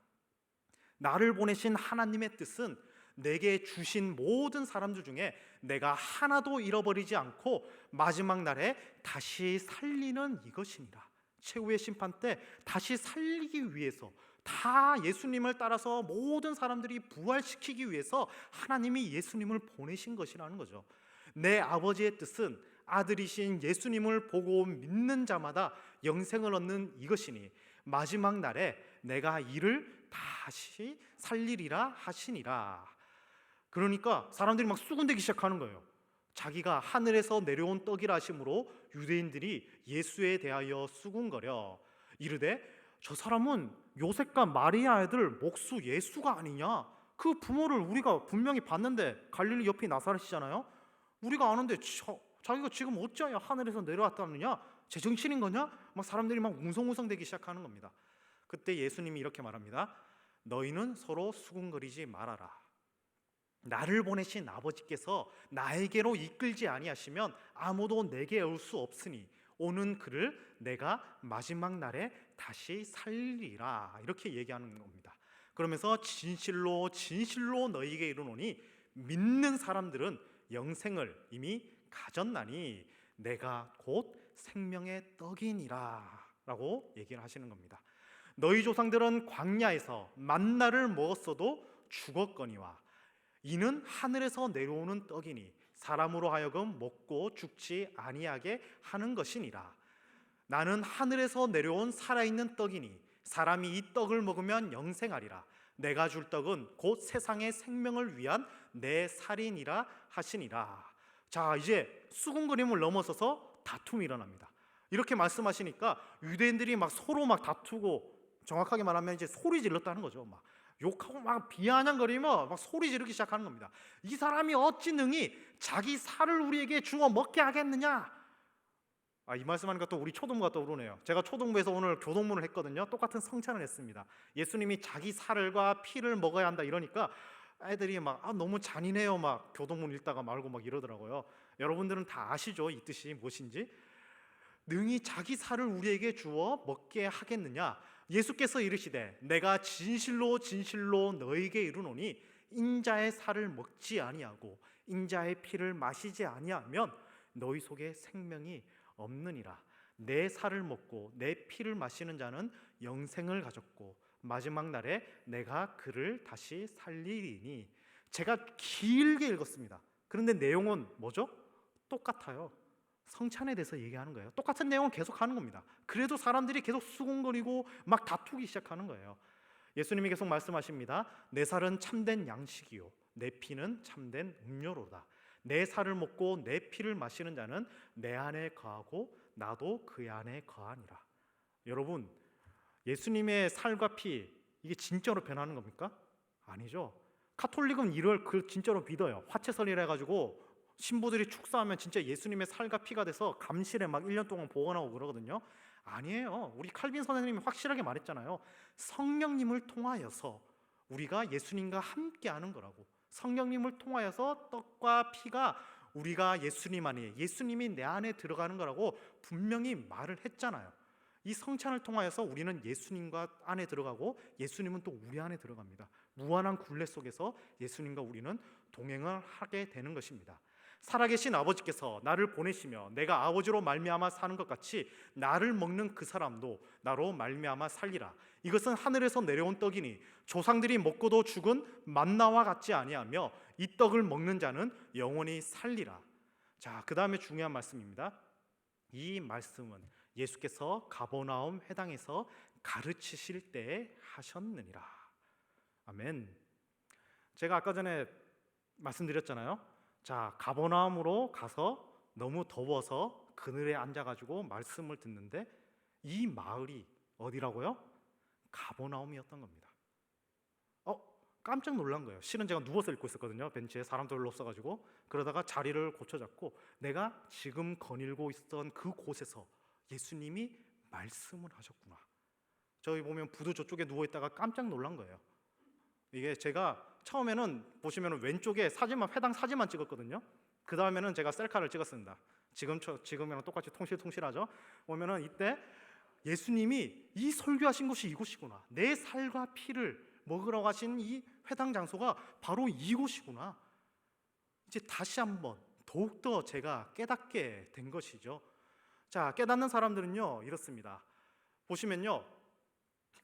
나를 보내신 하나님의 뜻은 내게 주신 모든 사람들 중에 내가 하나도 잃어버리지 않고 마지막 날에 다시 살리는 이것이니라. 최후의 심판 때 다시 살리기 위해서, 다 예수님을 따라서 모든 사람들이 부활시키기 위해서 하나님이 예수님을 보내신 것이라는 거죠. 내 아버지의 뜻은 아들이신 예수님을 보고 믿는 자마다 영생을 얻는 이것이니 마지막 날에 내가 이를 다시 살리리라 하시니라. 그러니까 사람들이 막 수군대기 시작하는 거예요. 자기가 하늘에서 내려온 떡이라 하심으로 유대인들이 예수에 대하여 수군거려 이르되, 저 사람은 요셉과 마리아 아들 목수 예수가 아니냐? 그 부모를 우리가 분명히 봤는데, 갈릴리 옆이 나사렛이잖아요. 우리가 아는데 자기가 지금 어찌하여 하늘에서 내려왔다느냐? 제정신인 거냐? 막 사람들이 막 웅성웅성대기 시작하는 겁니다. 그때 예수님이 이렇게 말합니다. 너희는 서로 수군거리지 말아라. 나를 보내신 아버지께서 나에게로 이끌지 아니하시면 아무도 내게 올 수 없으니 오는 그를 내가 마지막 날에 다시 살리라. 이렇게 얘기하는 겁니다. 그러면서 진실로 진실로 너희에게 이르노니 믿는 사람들은 영생을 이미 가졌나니 내가 곧 생명의 떡이니라 라고 얘기를 하시는 겁니다. 너희 조상들은 광야에서 만나를 먹었어도 죽었거니와 이는 하늘에서 내려오는 떡이니 사람으로 하여금 먹고 죽지 아니하게 하는 것이니라. 나는 하늘에서 내려온 살아있는 떡이니 사람이 이 떡을 먹으면 영생하리라. 내가 줄 떡은 곧 세상의 생명을 위한 내 살이니라 하시니라. 자, 이제 수군거림을 넘어서서 다툼이 일어납니다. 이렇게 말씀하시니까 유대인들이 막 서로 막 다투고, 정확하게 말하면 이제 소리 질렀다는 거죠. 막 욕하고 막 비아냥거리며 막 소리 지르기 시작하는 겁니다. 이 사람이 어찌 능히 자기 살을 우리에게 주어 먹게 하겠느냐? 이 말씀하니까 또 우리 초등부가 떠오르네요. 제가 초등부에서 오늘 교동문을 했거든요. 똑같은 성찬을 했습니다. 예수님이 자기 살과 피를 먹어야 한다 이러니까 애들이 막 너무 잔인해요. 막 교동문 읽다가 말고 막 이러더라고요. 여러분들은 다 아시죠? 이 뜻이 무엇인지? 능히 자기 살을 우리에게 주어 먹게 하겠느냐? 예수께서 이르시되 내가 진실로 진실로 너에게 이르노니 인자의 살을 먹지 아니하고 인자의 피를 마시지 아니하면 너희 속에 생명이 없느니라. 내 살을 먹고 내 피를 마시는 자는 영생을 가졌고 마지막 날에 내가 그를 다시 살리리니. 제가 길게 읽었습니다. 그런데 내용은 뭐죠? 똑같아요. 성찬에 대해서 얘기하는 거예요. 똑같은 내용은 계속 하는 겁니다. 그래도 사람들이 계속 수군거리고 막 다투기 시작하는 거예요. 예수님이 계속 말씀하십니다. 내 살은 참된 양식이요 내 피는 참된 음료로다. 내 살을 먹고 내 피를 마시는 자는 내 안에 거하고 나도 그 안에 거하니라. 여러분, 예수님의 살과 피, 이게 진짜로 변하는 겁니까? 아니죠. 카톨릭은 이걸 진짜로 믿어요. 화채설이라 해가지고 신부들이 축사하면 진짜 예수님의 살과 피가 돼서 감실에 막 1년 동안 보관하고 그러거든요. 아니에요. 우리 칼빈 선생님이 확실하게 말했잖아요. 성령님을 통하여서 우리가 예수님과 함께 하는 거라고. 성령님을 통하여서 떡과 피가 우리가 예수님 안에, 예수님이 내 안에 들어가는 거라고 분명히 말을 했잖아요. 이 성찬을 통하여서 우리는 예수님과 안에 들어가고 예수님은 또 우리 안에 들어갑니다. 무한한 굴레 속에서 예수님과 우리는 동행을 하게 되는 것입니다. 살아계신 아버지께서 나를 보내시며 내가 아버지로 말미암아 사는 것 같이 나를 먹는 그 사람도 나로 말미암아 살리라. 이것은 하늘에서 내려온 떡이니 조상들이 먹고도 죽은 만나와 같지 아니하며 이 떡을 먹는 자는 영원히 살리라. 자, 그 다음에 중요한 말씀입니다. 이 말씀은 예수께서 가버나움 회당에서 가르치실 때에 하셨느니라. 아멘. 제가 아까 전에 말씀드렸잖아요. 자, 가버나움으로 가서 너무 더워서 그늘에 앉아가지고 말씀을 듣는데 이 마을이 어디라고요? 가버나움이었던 겁니다. 깜짝 놀란 거예요. 실은 제가 누워서 읽고 있었거든요. 벤치에 사람도 별로 없어가지고. 그러다가 자리를 고쳐잡고 내가 지금 거닐고 있었던 그곳에서 예수님이 말씀을 하셨구나. 저기 보면 부두 저쪽에 누워있다가 깜짝 놀란 거예요. 이게 제가 처음에는 보시면 왼쪽에 사진만, 회당 사진만 찍었거든요. 그 다음에는 제가 셀카를 찍었습니다. 지금이랑 똑같이 통실통실하죠. 보면은 이때 예수님이 이 설교하신 곳이 이곳이구나. 내 살과 피를 먹으러 가신 이 회당 장소가 바로 이곳이구나. 이제 다시 한번 더욱더 제가 깨닫게 된 것이죠. 자, 깨닫는 사람들은요 이렇습니다. 보시면요,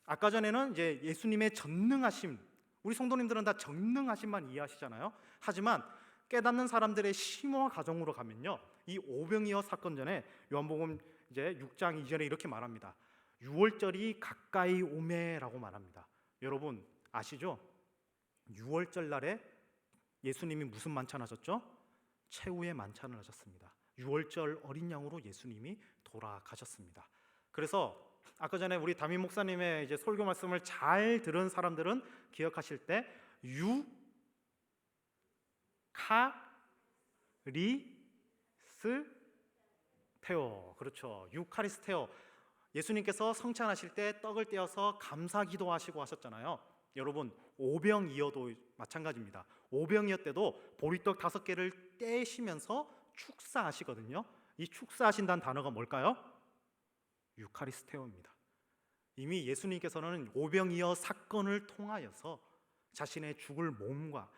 아까 전에는 이제 예수님의 전능하심, 우리 성도님들은 다 전능하심만 이해하시잖아요. 하지만 깨닫는 사람들의 심오와 가정으로 가면요, 이 오병이어 사건 전에 요한복음 이제 6장 2절에 이렇게 말합니다. 6월절이 가까이 오매라고 말합니다. 여러분 아시죠? 6월절 날에 예수님이 무슨 만찬 하셨죠? 최후의 만찬을 하셨습니다. 6월절 어린 양으로 예수님이 돌아가셨습니다. 그래서 아까 전에 우리 담임 목사님의 이제 설교 말씀을 잘 들은 사람들은 기억하실 때 유카리스테오, 그렇죠. 유카리스테오. 예수님께서 성찬하실 때 떡을 떼어서 감사 기도하시고 하셨잖아요. 여러분 오병이어도 마찬가지입니다. 오병이어 때도 보리떡 5개를 떼시면서 축사하시거든요. 이 축사하신다는 단어가 뭘까요? 유카리스테오입니다. 이미 예수님께서는 오병이어 사건을 통하여서 자신의 죽을 몸과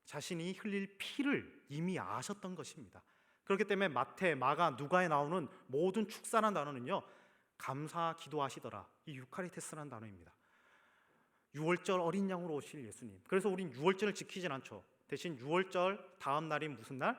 자신이 흘릴 피를 이미 아셨던 것입니다. 그렇기 때문에 마태, 마가, 누가에 나오는 모든 축사라는 단어는요, 감사 기도하시더라, 이 유카리테스라는 단어입니다. 6월절 어린 양으로 오실 예수님. 그래서 우린 6월절을 지키진 않죠. 대신 6월절 다음 날인 무슨 날?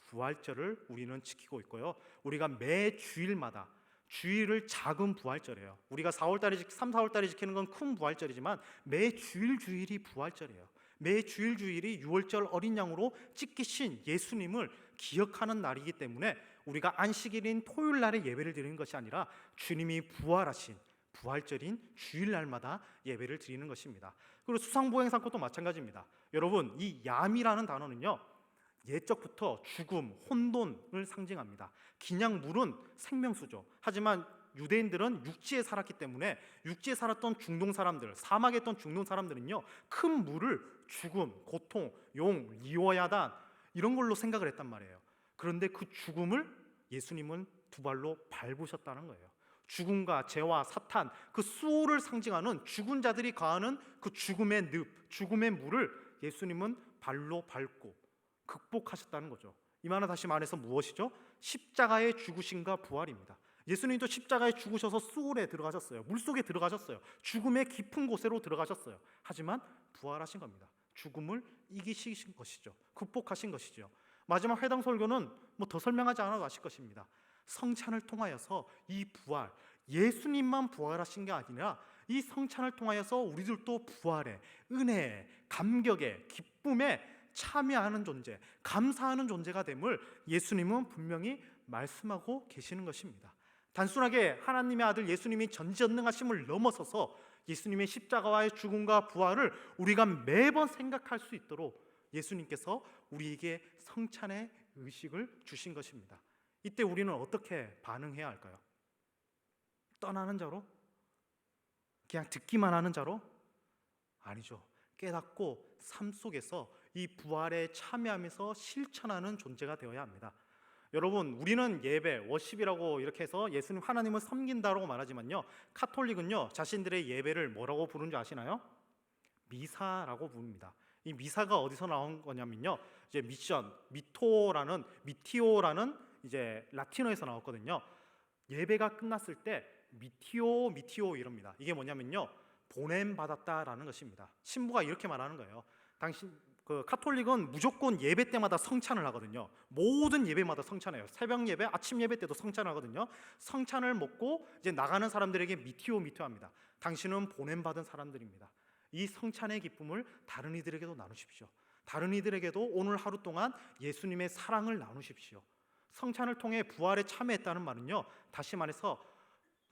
부활절을 우리는 지키고 있고요. 우리가 매 주일마다, 주일을 작은 부활절이에요. 우리가 3, 4월달에 지키는 건 큰 부활절이지만 매 주일이 부활절이에요. 매 주일이 6월절 어린 양으로 찢기신 예수님을 기억하는 날이기 때문에 우리가 안식일인 토요일 날에 예배를 드리는 것이 아니라 주님이 부활하신 부활절인 주일날마다 예배를 드리는 것입니다. 그리고 수상보행상것도 마찬가지입니다. 여러분, 이 얌이라는 단어는요, 옛적부터 죽음, 혼돈을 상징합니다. 그냥 물은 생명수죠. 하지만 유대인들은 육지에 살았기 때문에 육지에 살았던 중동 사람들, 사막에 있던 중동 사람들은요, 큰 물을 죽음, 고통, 용, 리워야단 이런 걸로 생각을 했단 말이에요. 그런데 그 죽음을 예수님은 두 발로 밟으셨다는 거예요. 죽음과 죄와 사탄, 그 수호를 상징하는 죽은 자들이 가하는 그 죽음의 늪, 죽음의 물을 예수님은 발로 밟고 극복하셨다는 거죠. 이 말은 다시 말해서 무엇이죠? 십자가의 죽으심과 부활입니다. 예수님도 십자가에 죽으셔서 수월에 들어가셨어요. 물속에 들어가셨어요. 죽음의 깊은 곳으로 들어가셨어요. 하지만 부활하신 겁니다. 죽음을 이기신 것이죠. 극복하신 것이죠. 마지막 회당 설교는 뭐 더 설명하지 않아도 아실 것입니다. 성찬을 통하여서 이 부활, 예수님만 부활하신 게 아니라 이 성찬을 통하여서 우리들도 부활에, 은혜에, 감격에, 기쁨에 참여하는 존재, 감사하는 존재가 됨을 예수님은 분명히 말씀하고 계시는 것입니다. 단순하게 하나님의 아들 예수님이 전지전능하심을 넘어서서 예수님의 십자가와의 죽음과 부활을 우리가 매번 생각할 수 있도록 예수님께서 우리에게 성찬의 의식을 주신 것입니다. 이때 우리는 어떻게 반응해야 할까요? 떠나는 자로? 그냥 듣기만 하는 자로? 아니죠. 깨닫고 삶 속에서 이 부활에 참여하면서 실천하는 존재가 되어야 합니다. 여러분, 우리는 예배, 워십이라고 이렇게 해서 예수님 하나님을 섬긴다라고 말하지만요, 카톨릭은요 자신들의 예배를 뭐라고 부르는 줄 아시나요? 미사라고 부릅니다. 이 미사가 어디서 나온 거냐면요, 이제 미티오라는 이제 라틴어에서 나왔거든요. 예배가 끝났을 때 미티오 이럽니다. 이게 뭐냐면요, 보냄 받았다라는 것입니다. 신부가 이렇게 말하는 거예요. 카톨릭은 무조건 예배 때마다 성찬을 하거든요. 모든 예배마다 성찬해요. 새벽 예배, 아침 예배 때도 성찬을 하거든요. 성찬을 먹고 이제 나가는 사람들에게 미티오합니다. 당신은 보냄 받은 사람들입니다. 이 성찬의 기쁨을 다른 이들에게도 나누십시오. 다른 이들에게도 오늘 하루 동안 예수님의 사랑을 나누십시오. 성찬을 통해 부활에 참여했다는 말은요, 다시 말해서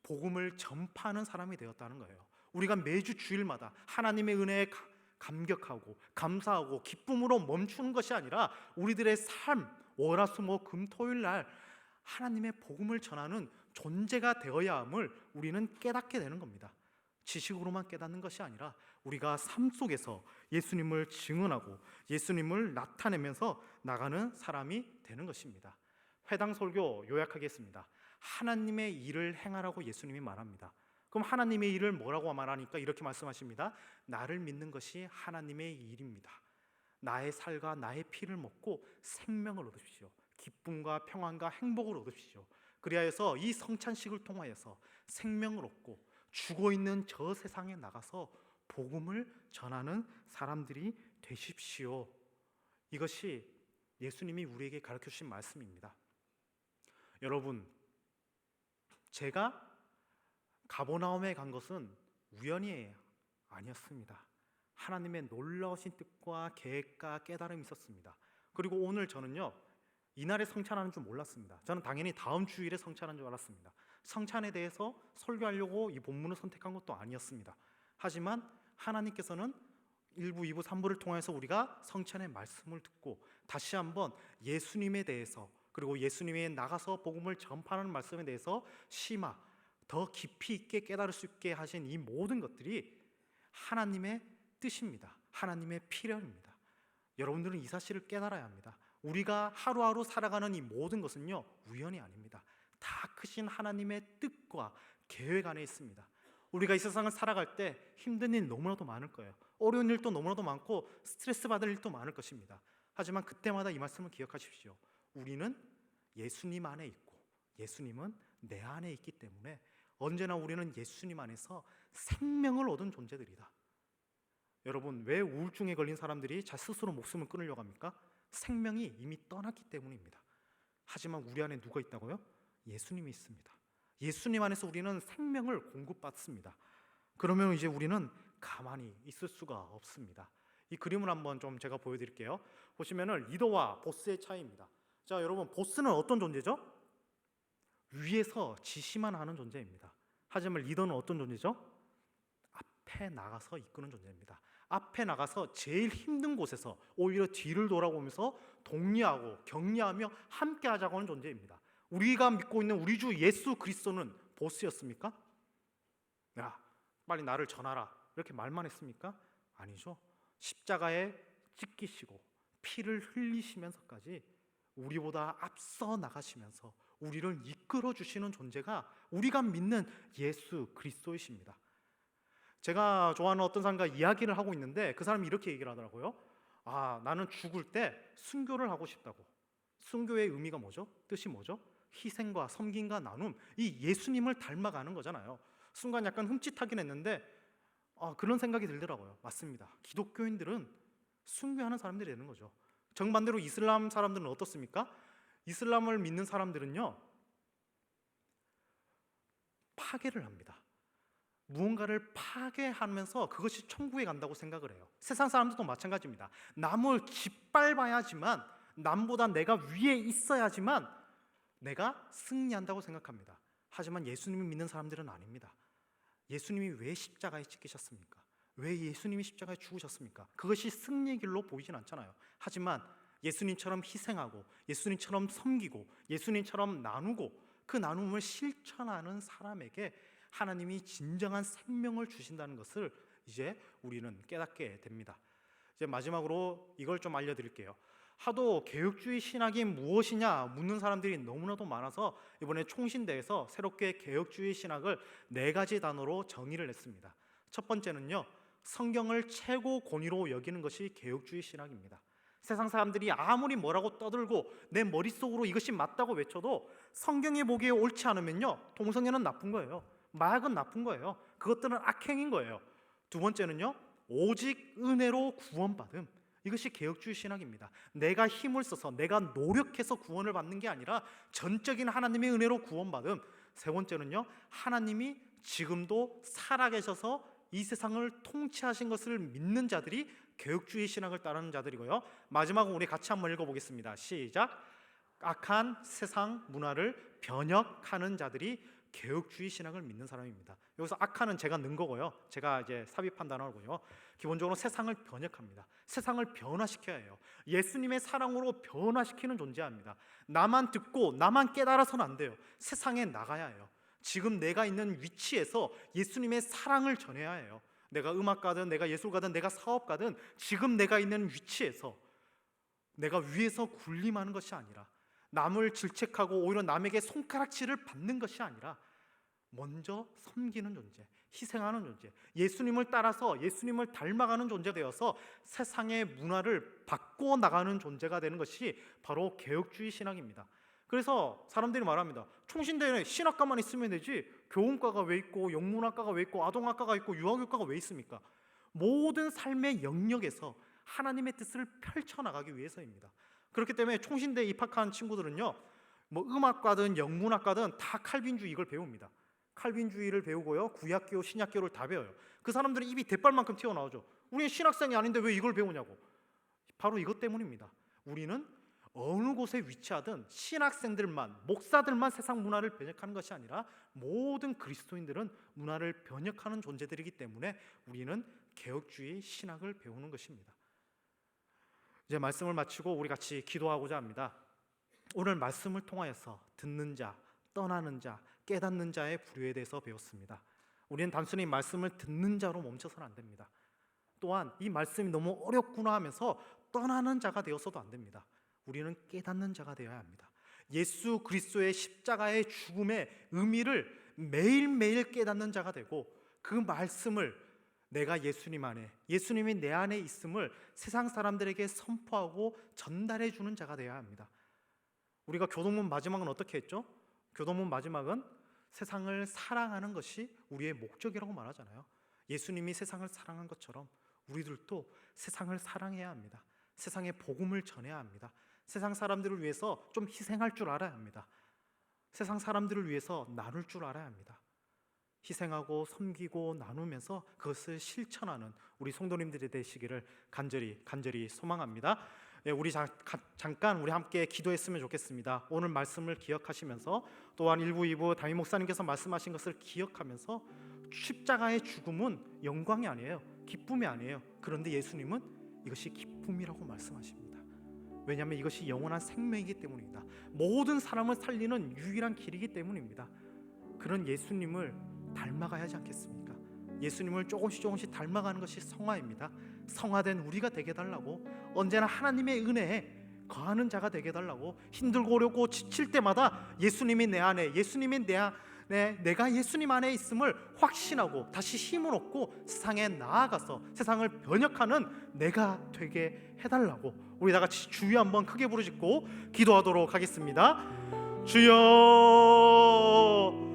복음을 전파하는 사람이 되었다는 거예요. 우리가 매주 주일마다 하나님의 은혜에 감격하고 감사하고 기쁨으로 멈추는 것이 아니라 우리들의 삶, 월화수목 금토일 날 하나님의 복음을 전하는 존재가 되어야 함을 우리는 깨닫게 되는 겁니다. 지식으로만 깨닫는 것이 아니라 우리가 삶 속에서 예수님을 증언하고 예수님을 나타내면서 나가는 사람이 되는 것입니다. 회당 설교 요약하겠습니다. 하나님의 일을 행하라고 예수님이 말합니다. 그럼 하나님의 일을 뭐라고 말하니까 이렇게 말씀하십니다. 나를 믿는 것이 하나님의 일입니다. 나의 살과 나의 피를 먹고 생명을 얻으십시오. 기쁨과 평안과 행복을 얻으십시오. 그리하여서 이 성찬식을 통하여서 생명을 얻고 죽어있는 저 세상에 나가서 복음을 전하는 사람들이 되십시오. 이것이 예수님이 우리에게 가르쳐 주신 말씀입니다. 여러분, 제가 가버나움에 간 것은 우연이 아니었습니다. 하나님의 놀라우신 뜻과 계획과 깨달음이 있었습니다. 그리고 오늘 저는요, 이날에 성찬하는 줄 몰랐습니다. 저는 당연히 다음 주일에 성찬하는 줄 알았습니다. 성찬에 대해서 설교하려고 이 본문을 선택한 것도 아니었습니다. 하지만 하나님께서는 1부, 2부, 3부를 통해서 우리가 성찬의 말씀을 듣고 다시 한번 예수님에 대해서, 그리고 예수님이 나가서 복음을 전파하는 말씀에 대해서 더 깊이 있게 깨달을 수 있게 하신 이 모든 것들이 하나님의 뜻입니다. 하나님의 필연입니다. 여러분들은 이 사실을 깨달아야 합니다. 우리가 하루하루 살아가는 이 모든 것은요, 우연이 아닙니다. 다 크신 하나님의 뜻과 계획 안에 있습니다. 우리가 이 세상을 살아갈 때 힘든 일 너무나도 많을 거예요. 어려운 일도 너무나도 많고 스트레스 받을 일도 많을 것입니다. 하지만 그때마다 이 말씀을 기억하십시오. 우리는 예수님 안에 있고 예수님은 내 안에 있기 때문에 언제나 우리는 예수님 안에서 생명을 얻은 존재들이다. 여러분, 왜 우울증에 걸린 사람들이 스스로 목숨을 끊으려고 합니까? 생명이 이미 떠났기 때문입니다. 하지만 우리 안에 누가 있다고요? 예수님이 있습니다. 예수님 안에서 우리는 생명을 공급받습니다. 그러면 이제 우리는 가만히 있을 수가 없습니다. 이 그림을 한번 좀 제가 보여드릴게요. 보시면은 리더와 보스의 차이입니다. 자, 여러분, 보스는 어떤 존재죠? 위에서 지시만 하는 존재입니다. 하지만 리더는 어떤 존재죠? 앞에 나가서 이끄는 존재입니다. 앞에 나가서 제일 힘든 곳에서 오히려 뒤를 돌아보면서 독려하고 격려하며 함께 하자고 하는 존재입니다. 우리가 믿고 있는 우리 주 예수 그리스도는 보스였습니까? 야, 빨리 나를 전하라 이렇게 말만 했습니까? 아니죠. 십자가에 찢기시고 피를 흘리시면서까지 우리보다 앞서 나가시면서 우리를 이끌어 주시는 존재가 우리가 믿는 예수 그리스도이십니다. 제가 좋아하는 어떤 사람과 이야기를 하고 있는데 그 사람이 이렇게 얘기를 하더라고요. 나는 죽을 때 순교를 하고 싶다고. 순교의 의미가 뭐죠? 뜻이 뭐죠? 희생과 섬김과 나눔, 이 예수님을 닮아가는 거잖아요. 순간 약간 흠칫하긴 했는데 그런 생각이 들더라고요. 맞습니다. 기독교인들은 순교하는 사람들이 되는 거죠. 정반대로 이슬람 사람들은 어떻습니까? 이슬람을 믿는 사람들은요, 파괴를 합니다. 무언가를 파괴하면서 그것이 천국에 간다고 생각을 해요. 세상 사람들도 마찬가지입니다. 남을 짓밟아야지만, 남보다 내가 위에 있어야지만 내가 승리한다고 생각합니다. 하지만 예수님을 믿는 사람들은 아닙니다. 예수님이 왜 십자가에 찍히셨습니까? 왜 예수님이 십자가에 죽으셨습니까? 그것이 승리의 길로 보이진 않잖아요. 하지만 예수님처럼 희생하고 예수님처럼 섬기고 예수님처럼 나누고 그 나눔을 실천하는 사람에게 하나님이 진정한 생명을 주신다는 것을 이제 우리는 깨닫게 됩니다. 이제 마지막으로 이걸 좀 알려드릴게요. 하도 개혁주의 신학이 무엇이냐 묻는 사람들이 너무나도 많아서 이번에 총신대에서 새롭게 개혁주의 신학을 4가지 단어로 정의를 했습니다. 첫 번째는요, 성경을 최고 권위로 여기는 것이 개혁주의 신학입니다. 세상 사람들이 아무리 뭐라고 떠들고 내 머릿속으로 이것이 맞다고 외쳐도 성경이 보기에 옳지 않으면요, 동성애는 나쁜 거예요. 마약은 나쁜 거예요. 그것들은 악행인 거예요. 두 번째는요, 오직 은혜로 구원받음. 이것이 개혁주의 신학입니다. 내가 힘을 써서 내가 노력해서 구원을 받는 게 아니라 전적인 하나님의 은혜로 구원받음. 세 번째는요, 하나님이 지금도 살아계셔서 이 세상을 통치하신 것을 믿는 자들이 개혁주의 신학을 따르는 자들이고요. 마지막으로 우리 같이 한번 읽어보겠습니다. 시작. 악한 세상 문화를 변혁하는 자들이 개혁주의 신학을 믿는 사람입니다. 여기서 악한은 제가 넣은 거고요. 제가 이제 삽입한 단어고요. 기본적으로 세상을 변혁합니다. 세상을 변화시켜야 해요. 예수님의 사랑으로 변화시키는 존재입니다. 나만 듣고 나만 깨달아서는 안 돼요. 세상에 나가야 해요. 지금 내가 있는 위치에서 예수님의 사랑을 전해야 해요. 내가 음악가든 내가 예술가든 내가 사업가든 지금 내가 있는 위치에서 내가 위에서 군림하는 것이 아니라 남을 질책하고 오히려 남에게 손가락질을 받는 것이 아니라 먼저 섬기는 존재, 희생하는 존재, 예수님을 따라서 예수님을 닮아가는 존재 되어서 세상의 문화를 바꿔나가는 존재가 되는 것이 바로 개혁주의 신학입니다. 그래서 사람들이 말합니다. 총신대에 신학과만 있으면 되지 교훈과가 왜 있고 영문학과가 왜 있고 아동학과가 있고 유아교육과가 왜 있습니까? 모든 삶의 영역에서 하나님의 뜻을 펼쳐나가기 위해서입니다. 그렇기 때문에 총신대에 입학한 친구들은요, 뭐 음악과든 영문학과든 다 칼빈주의 이걸 배웁니다. 칼빈주의를 배우고요, 구약교, 신약교를 다 배워요. 그 사람들은 입이 대빨만큼 튀어나오죠. 우리는 신학생이 아닌데 왜 이걸 배우냐고. 바로 이것 때문입니다. 우리는 어느 곳에 위치하든 신학생들만, 목사들만 세상 문화를 변혁하는 것이 아니라 모든 그리스도인들은 문화를 변혁하는 존재들이기 때문에 우리는 개혁주의 신학을 배우는 것입니다. 이제 말씀을 마치고 우리 같이 기도하고자 합니다. 오늘 말씀을 통하여서 듣는 자, 떠나는 자, 깨닫는 자의 부류에 대해서 배웠습니다. 우리는 단순히 말씀을 듣는 자로 멈춰서는 안 됩니다. 또한 이 말씀이 너무 어렵구나 하면서 떠나는 자가 되어서도 안 됩니다. 우리는 깨닫는 자가 되어야 합니다. 예수 그리스도의 십자가의 죽음의 의미를 매일매일 깨닫는 자가 되고 그 말씀을 내가 예수님 안에, 예수님이 내 안에 있음을 세상 사람들에게 선포하고 전달해 주는 자가 되어야 합니다. 우리가 교동문 마지막은 어떻게 했죠? 교동문 마지막은 세상을 사랑하는 것이 우리의 목적이라고 말하잖아요. 예수님이 세상을 사랑한 것처럼 우리들도 세상을 사랑해야 합니다. 세상에 복음을 전해야 합니다. 세상 사람들을 위해서 좀 희생할 줄 알아야 합니다. 세상 사람들을 위해서 나눌 줄 알아야 합니다. 희생하고 섬기고 나누면서 그것을 실천하는 우리 성도님들이 되시기를 간절히 소망합니다. 우리 잠깐 우리 함께 기도했으면 좋겠습니다. 오늘 말씀을 기억하시면서 또한 1부, 2부 담임 목사님께서 말씀하신 것을 기억하면서 십자가의 죽음은 영광이 아니에요. 기쁨이 아니에요. 그런데 예수님은 이것이 기쁨이라고 말씀하십니다. 왜냐하면 이것이 영원한 생명이기 때문입니다. 모든 사람을 살리는 유일한 길이기 때문입니다. 그런 예수님을 닮아가야 하지 않겠습니까? 예수님을 조금씩 닮아가는 것이 성화입니다. 성화된 우리가 되게 해달라고, 언제나 하나님의 은혜에 거하는 자가 되게 해달라고, 힘들고 어렵고 지칠 때마다 예수님이 내 안에, 예수님이 내 안에, 내가 예수님 안에 있음을 확신하고 다시 힘을 얻고 세상에 나아가서 세상을 변혁하는 내가 되게 해달라고 우리 다 같이 주여 한번 크게 부르짖고 기도하도록 하겠습니다. 주여,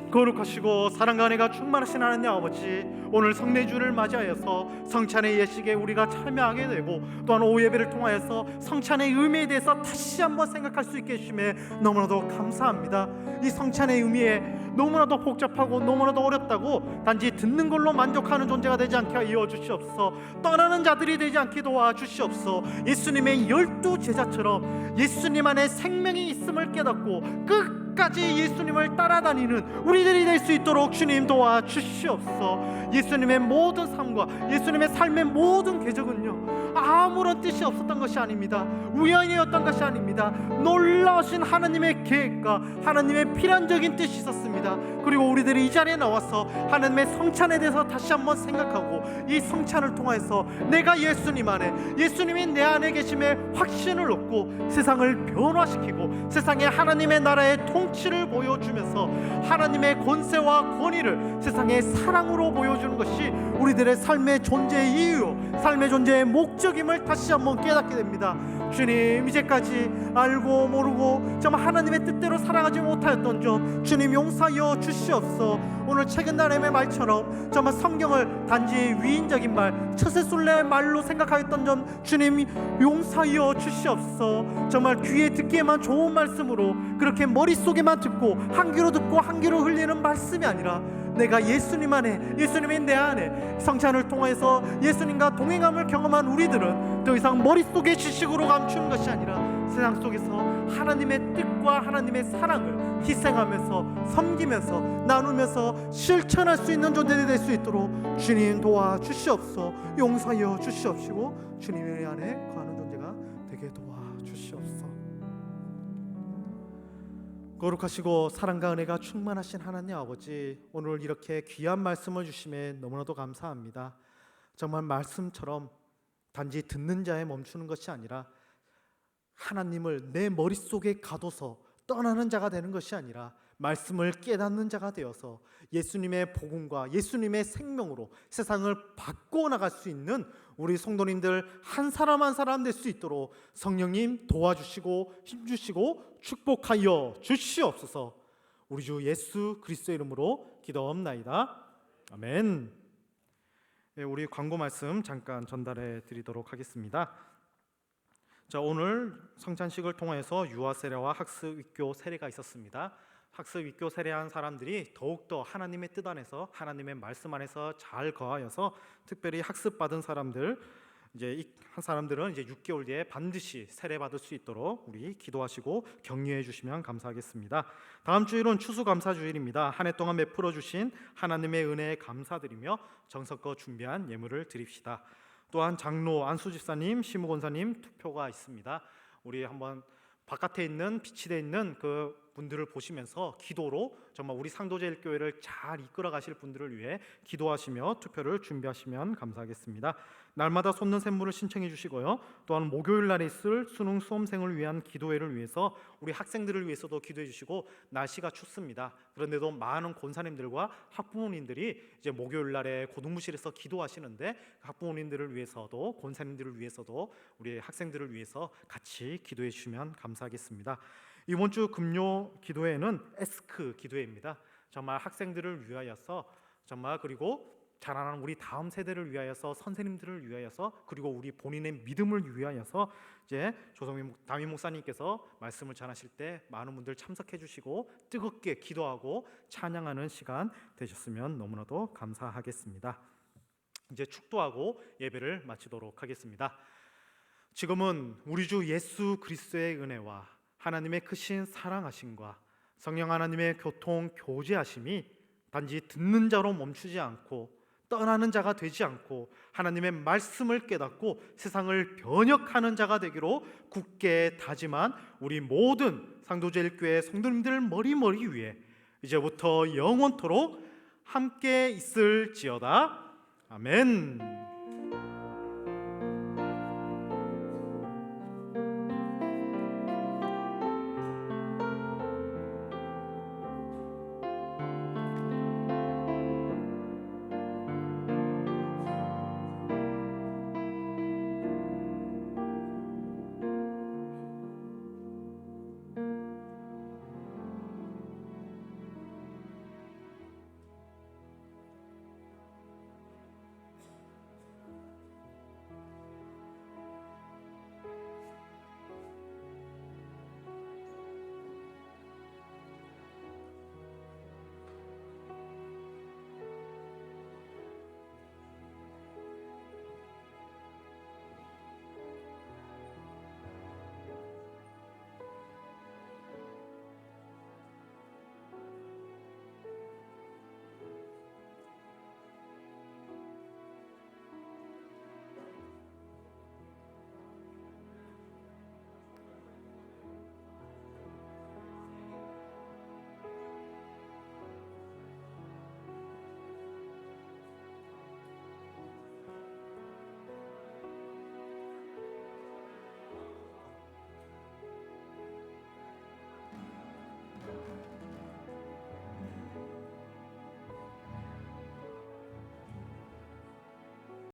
거룩하시고 사랑과 은혜가 충만하신 하나님 아버지, 오늘 성례주를 맞이하여서 성찬의 예식에 우리가 참여하게 되고 또한 오예배를 통하여서 성찬의 의미에 대해서 다시 한번 생각할 수 있게 해주심에 너무나도 감사합니다. 이 성찬의 의미에 너무나도 복잡하고 너무나도 어렵다고 단지 듣는 걸로 만족하는 존재가 되지 않게 하여 주시옵소서. 떠나는 자들이 되지 않게 도와주시옵소서. 예수님의 12 제자처럼 예수님 안에 생명이 있음을 깨닫고 끝까지 예수님을 따라다니는 우리들이 될 수 있도록 주님 도와주시옵소서. 예수님의 모든 삶과 예수님의 삶의 모든 궤적은요, 아무런 뜻이 없었던 것이 아닙니다. 우연이었던 것이 아닙니다. 놀라우신 하나님의 계획과 하나님의 필연적인 뜻이 있었습니다. 그리고 우리들이 이 자리에 나와서 하나님의 성찬에 대해서 다시 한번 생각하고 이 성찬을 통해서 내가 예수님 안에, 예수님이 내 안에 계심에 확신을 얻고 세상을 변화시키고 세상에 하나님의 나라의 통치를 보여주면서 하나님의 권세와 권위를 세상의 사랑으로 보여주는 것이 우리들의 삶의 존재의 이유, 삶의 존재의 목적임을 다시 한번 깨닫게 됩니다. 주님, 이제까지 알고 모르고 정말 하나님의 뜻대로 살아가지 못하였던 점 주님 용서하여 주시옵소서. 오늘 책은 나눔의 말처럼 정말 성경을 단지 위인적인 말, 처세술래의 말로 생각하였던 점 주님 용서하여 주시옵소서. 정말 귀에 듣기에만 좋은 말씀으로 그렇게 머릿속에만 듣고 한 귀로 듣고 한 귀로 흘리는 말씀이 아니라 내가 예수님 안에, 예수님이 내 안에 성찬을 통해서 예수님과 동행함을 경험한 우리들은 더 이상 머릿속의 지식으로 감추는 것이 아니라 세상 속에서 하나님의 뜻과 하나님의 사랑을 희생하면서 섬기면서 나누면서 실천할 수 있는 존재들이 될 수 있도록 주님 도와주시옵소서. 용서하여 주시옵시고 주님의 안에 거하는 존재가 되게 도와주시옵소서. 거룩하시고 사랑과 은혜가 충만하신 하나님 아버지, 오늘 이렇게 귀한 말씀을 주심에 너무나도 감사합니다. 정말 말씀처럼 단지 듣는 자에 멈추는 것이 아니라 하나님을 내 머릿속에 가둬서 떠나는 자가 되는 것이 아니라 말씀을 깨닫는 자가 되어서 예수님의 복음과 예수님의 생명으로 세상을 바꿔나갈 수 있는 우리 성도님들 한 사람 한 사람 될 수 있도록 성령님 도와주시고 힘주시고 축복하여 주시옵소서. 우리 주 예수 그리스도의 이름으로 기도하옵나이다. 아멘. 네, 우리 광고 말씀 잠깐 전달해 드리도록 하겠습니다. 자, 오늘 성찬식을 통해서 유아 세례와 학습 위교 세례가 있었습니다. 학습 위교 세례한 사람들이 더욱더 하나님의 뜻 안에서 하나님의 말씀 안에서 잘 거하여서 특별히 학습 받은 사람들, 이제 한 사람들은 이제 6개월 뒤에 반드시 세례 받을 수 있도록 우리 기도하시고 격려해 주시면 감사하겠습니다. 다음 주일은 추수감사 주일입니다. 한 해 동안 베풀어 주신 하나님의 은혜에 감사드리며 정성껏 준비한 예물을 드립시다. 또한 장로 안수 집사님, 시무 권사님 투표가 있습니다. 우리 한번 바깥에 있는 비치되어 있는 그 분들을 보시면서 기도로 정말 우리 상도제일교회를 잘 이끌어 가실 분들을 위해 기도하시며 투표를 준비하시면 감사하겠습니다. 날마다 솟는 샘물을 신청해 주시고요. 또한 목요일 날에 있을 수능 수험생을 위한 기도회를 위해서 우리 학생들을 위해서도 기도해 주시고, 날씨가 춥습니다. 그런데도 많은 권사님들과 학부모님들이 이제 목요일 날에 고등부실에서 기도하시는데, 학부모님들을 위해서도 권사님들을 위해서도 우리 학생들을 위해서 같이 기도해 주시면 감사하겠습니다. 이번 주 금요 기도회는 에스크 기도회입니다. 정말 학생들을 위하여서, 정말 그리고 자라나는 우리 다음 세대를 위하여서, 선생님들을 위하여서, 그리고 우리 본인의 믿음을 위하여서 이제 조성민 담임 목사님께서 말씀을 전하실 때 많은 분들 참석해 주시고 뜨겁게 기도하고 찬양하는 시간 되셨으면 너무나도 감사하겠습니다. 이제 축도하고 예배를 마치도록 하겠습니다. 지금은 우리 주 예수 그리스도의 은혜와 하나님의 크신 사랑하심과 성령 하나님의 교통 교제하심이 단지 듣는 자로 멈추지 않고 떠나는 자가 되지 않고 하나님의 말씀을 깨닫고 세상을 변혁하는 자가 되기로 굳게 다짐한 우리 모든 상도제일교회 성도님들 머리머리 위에 이제부터 영원토록 함께 있을지어다. 아멘.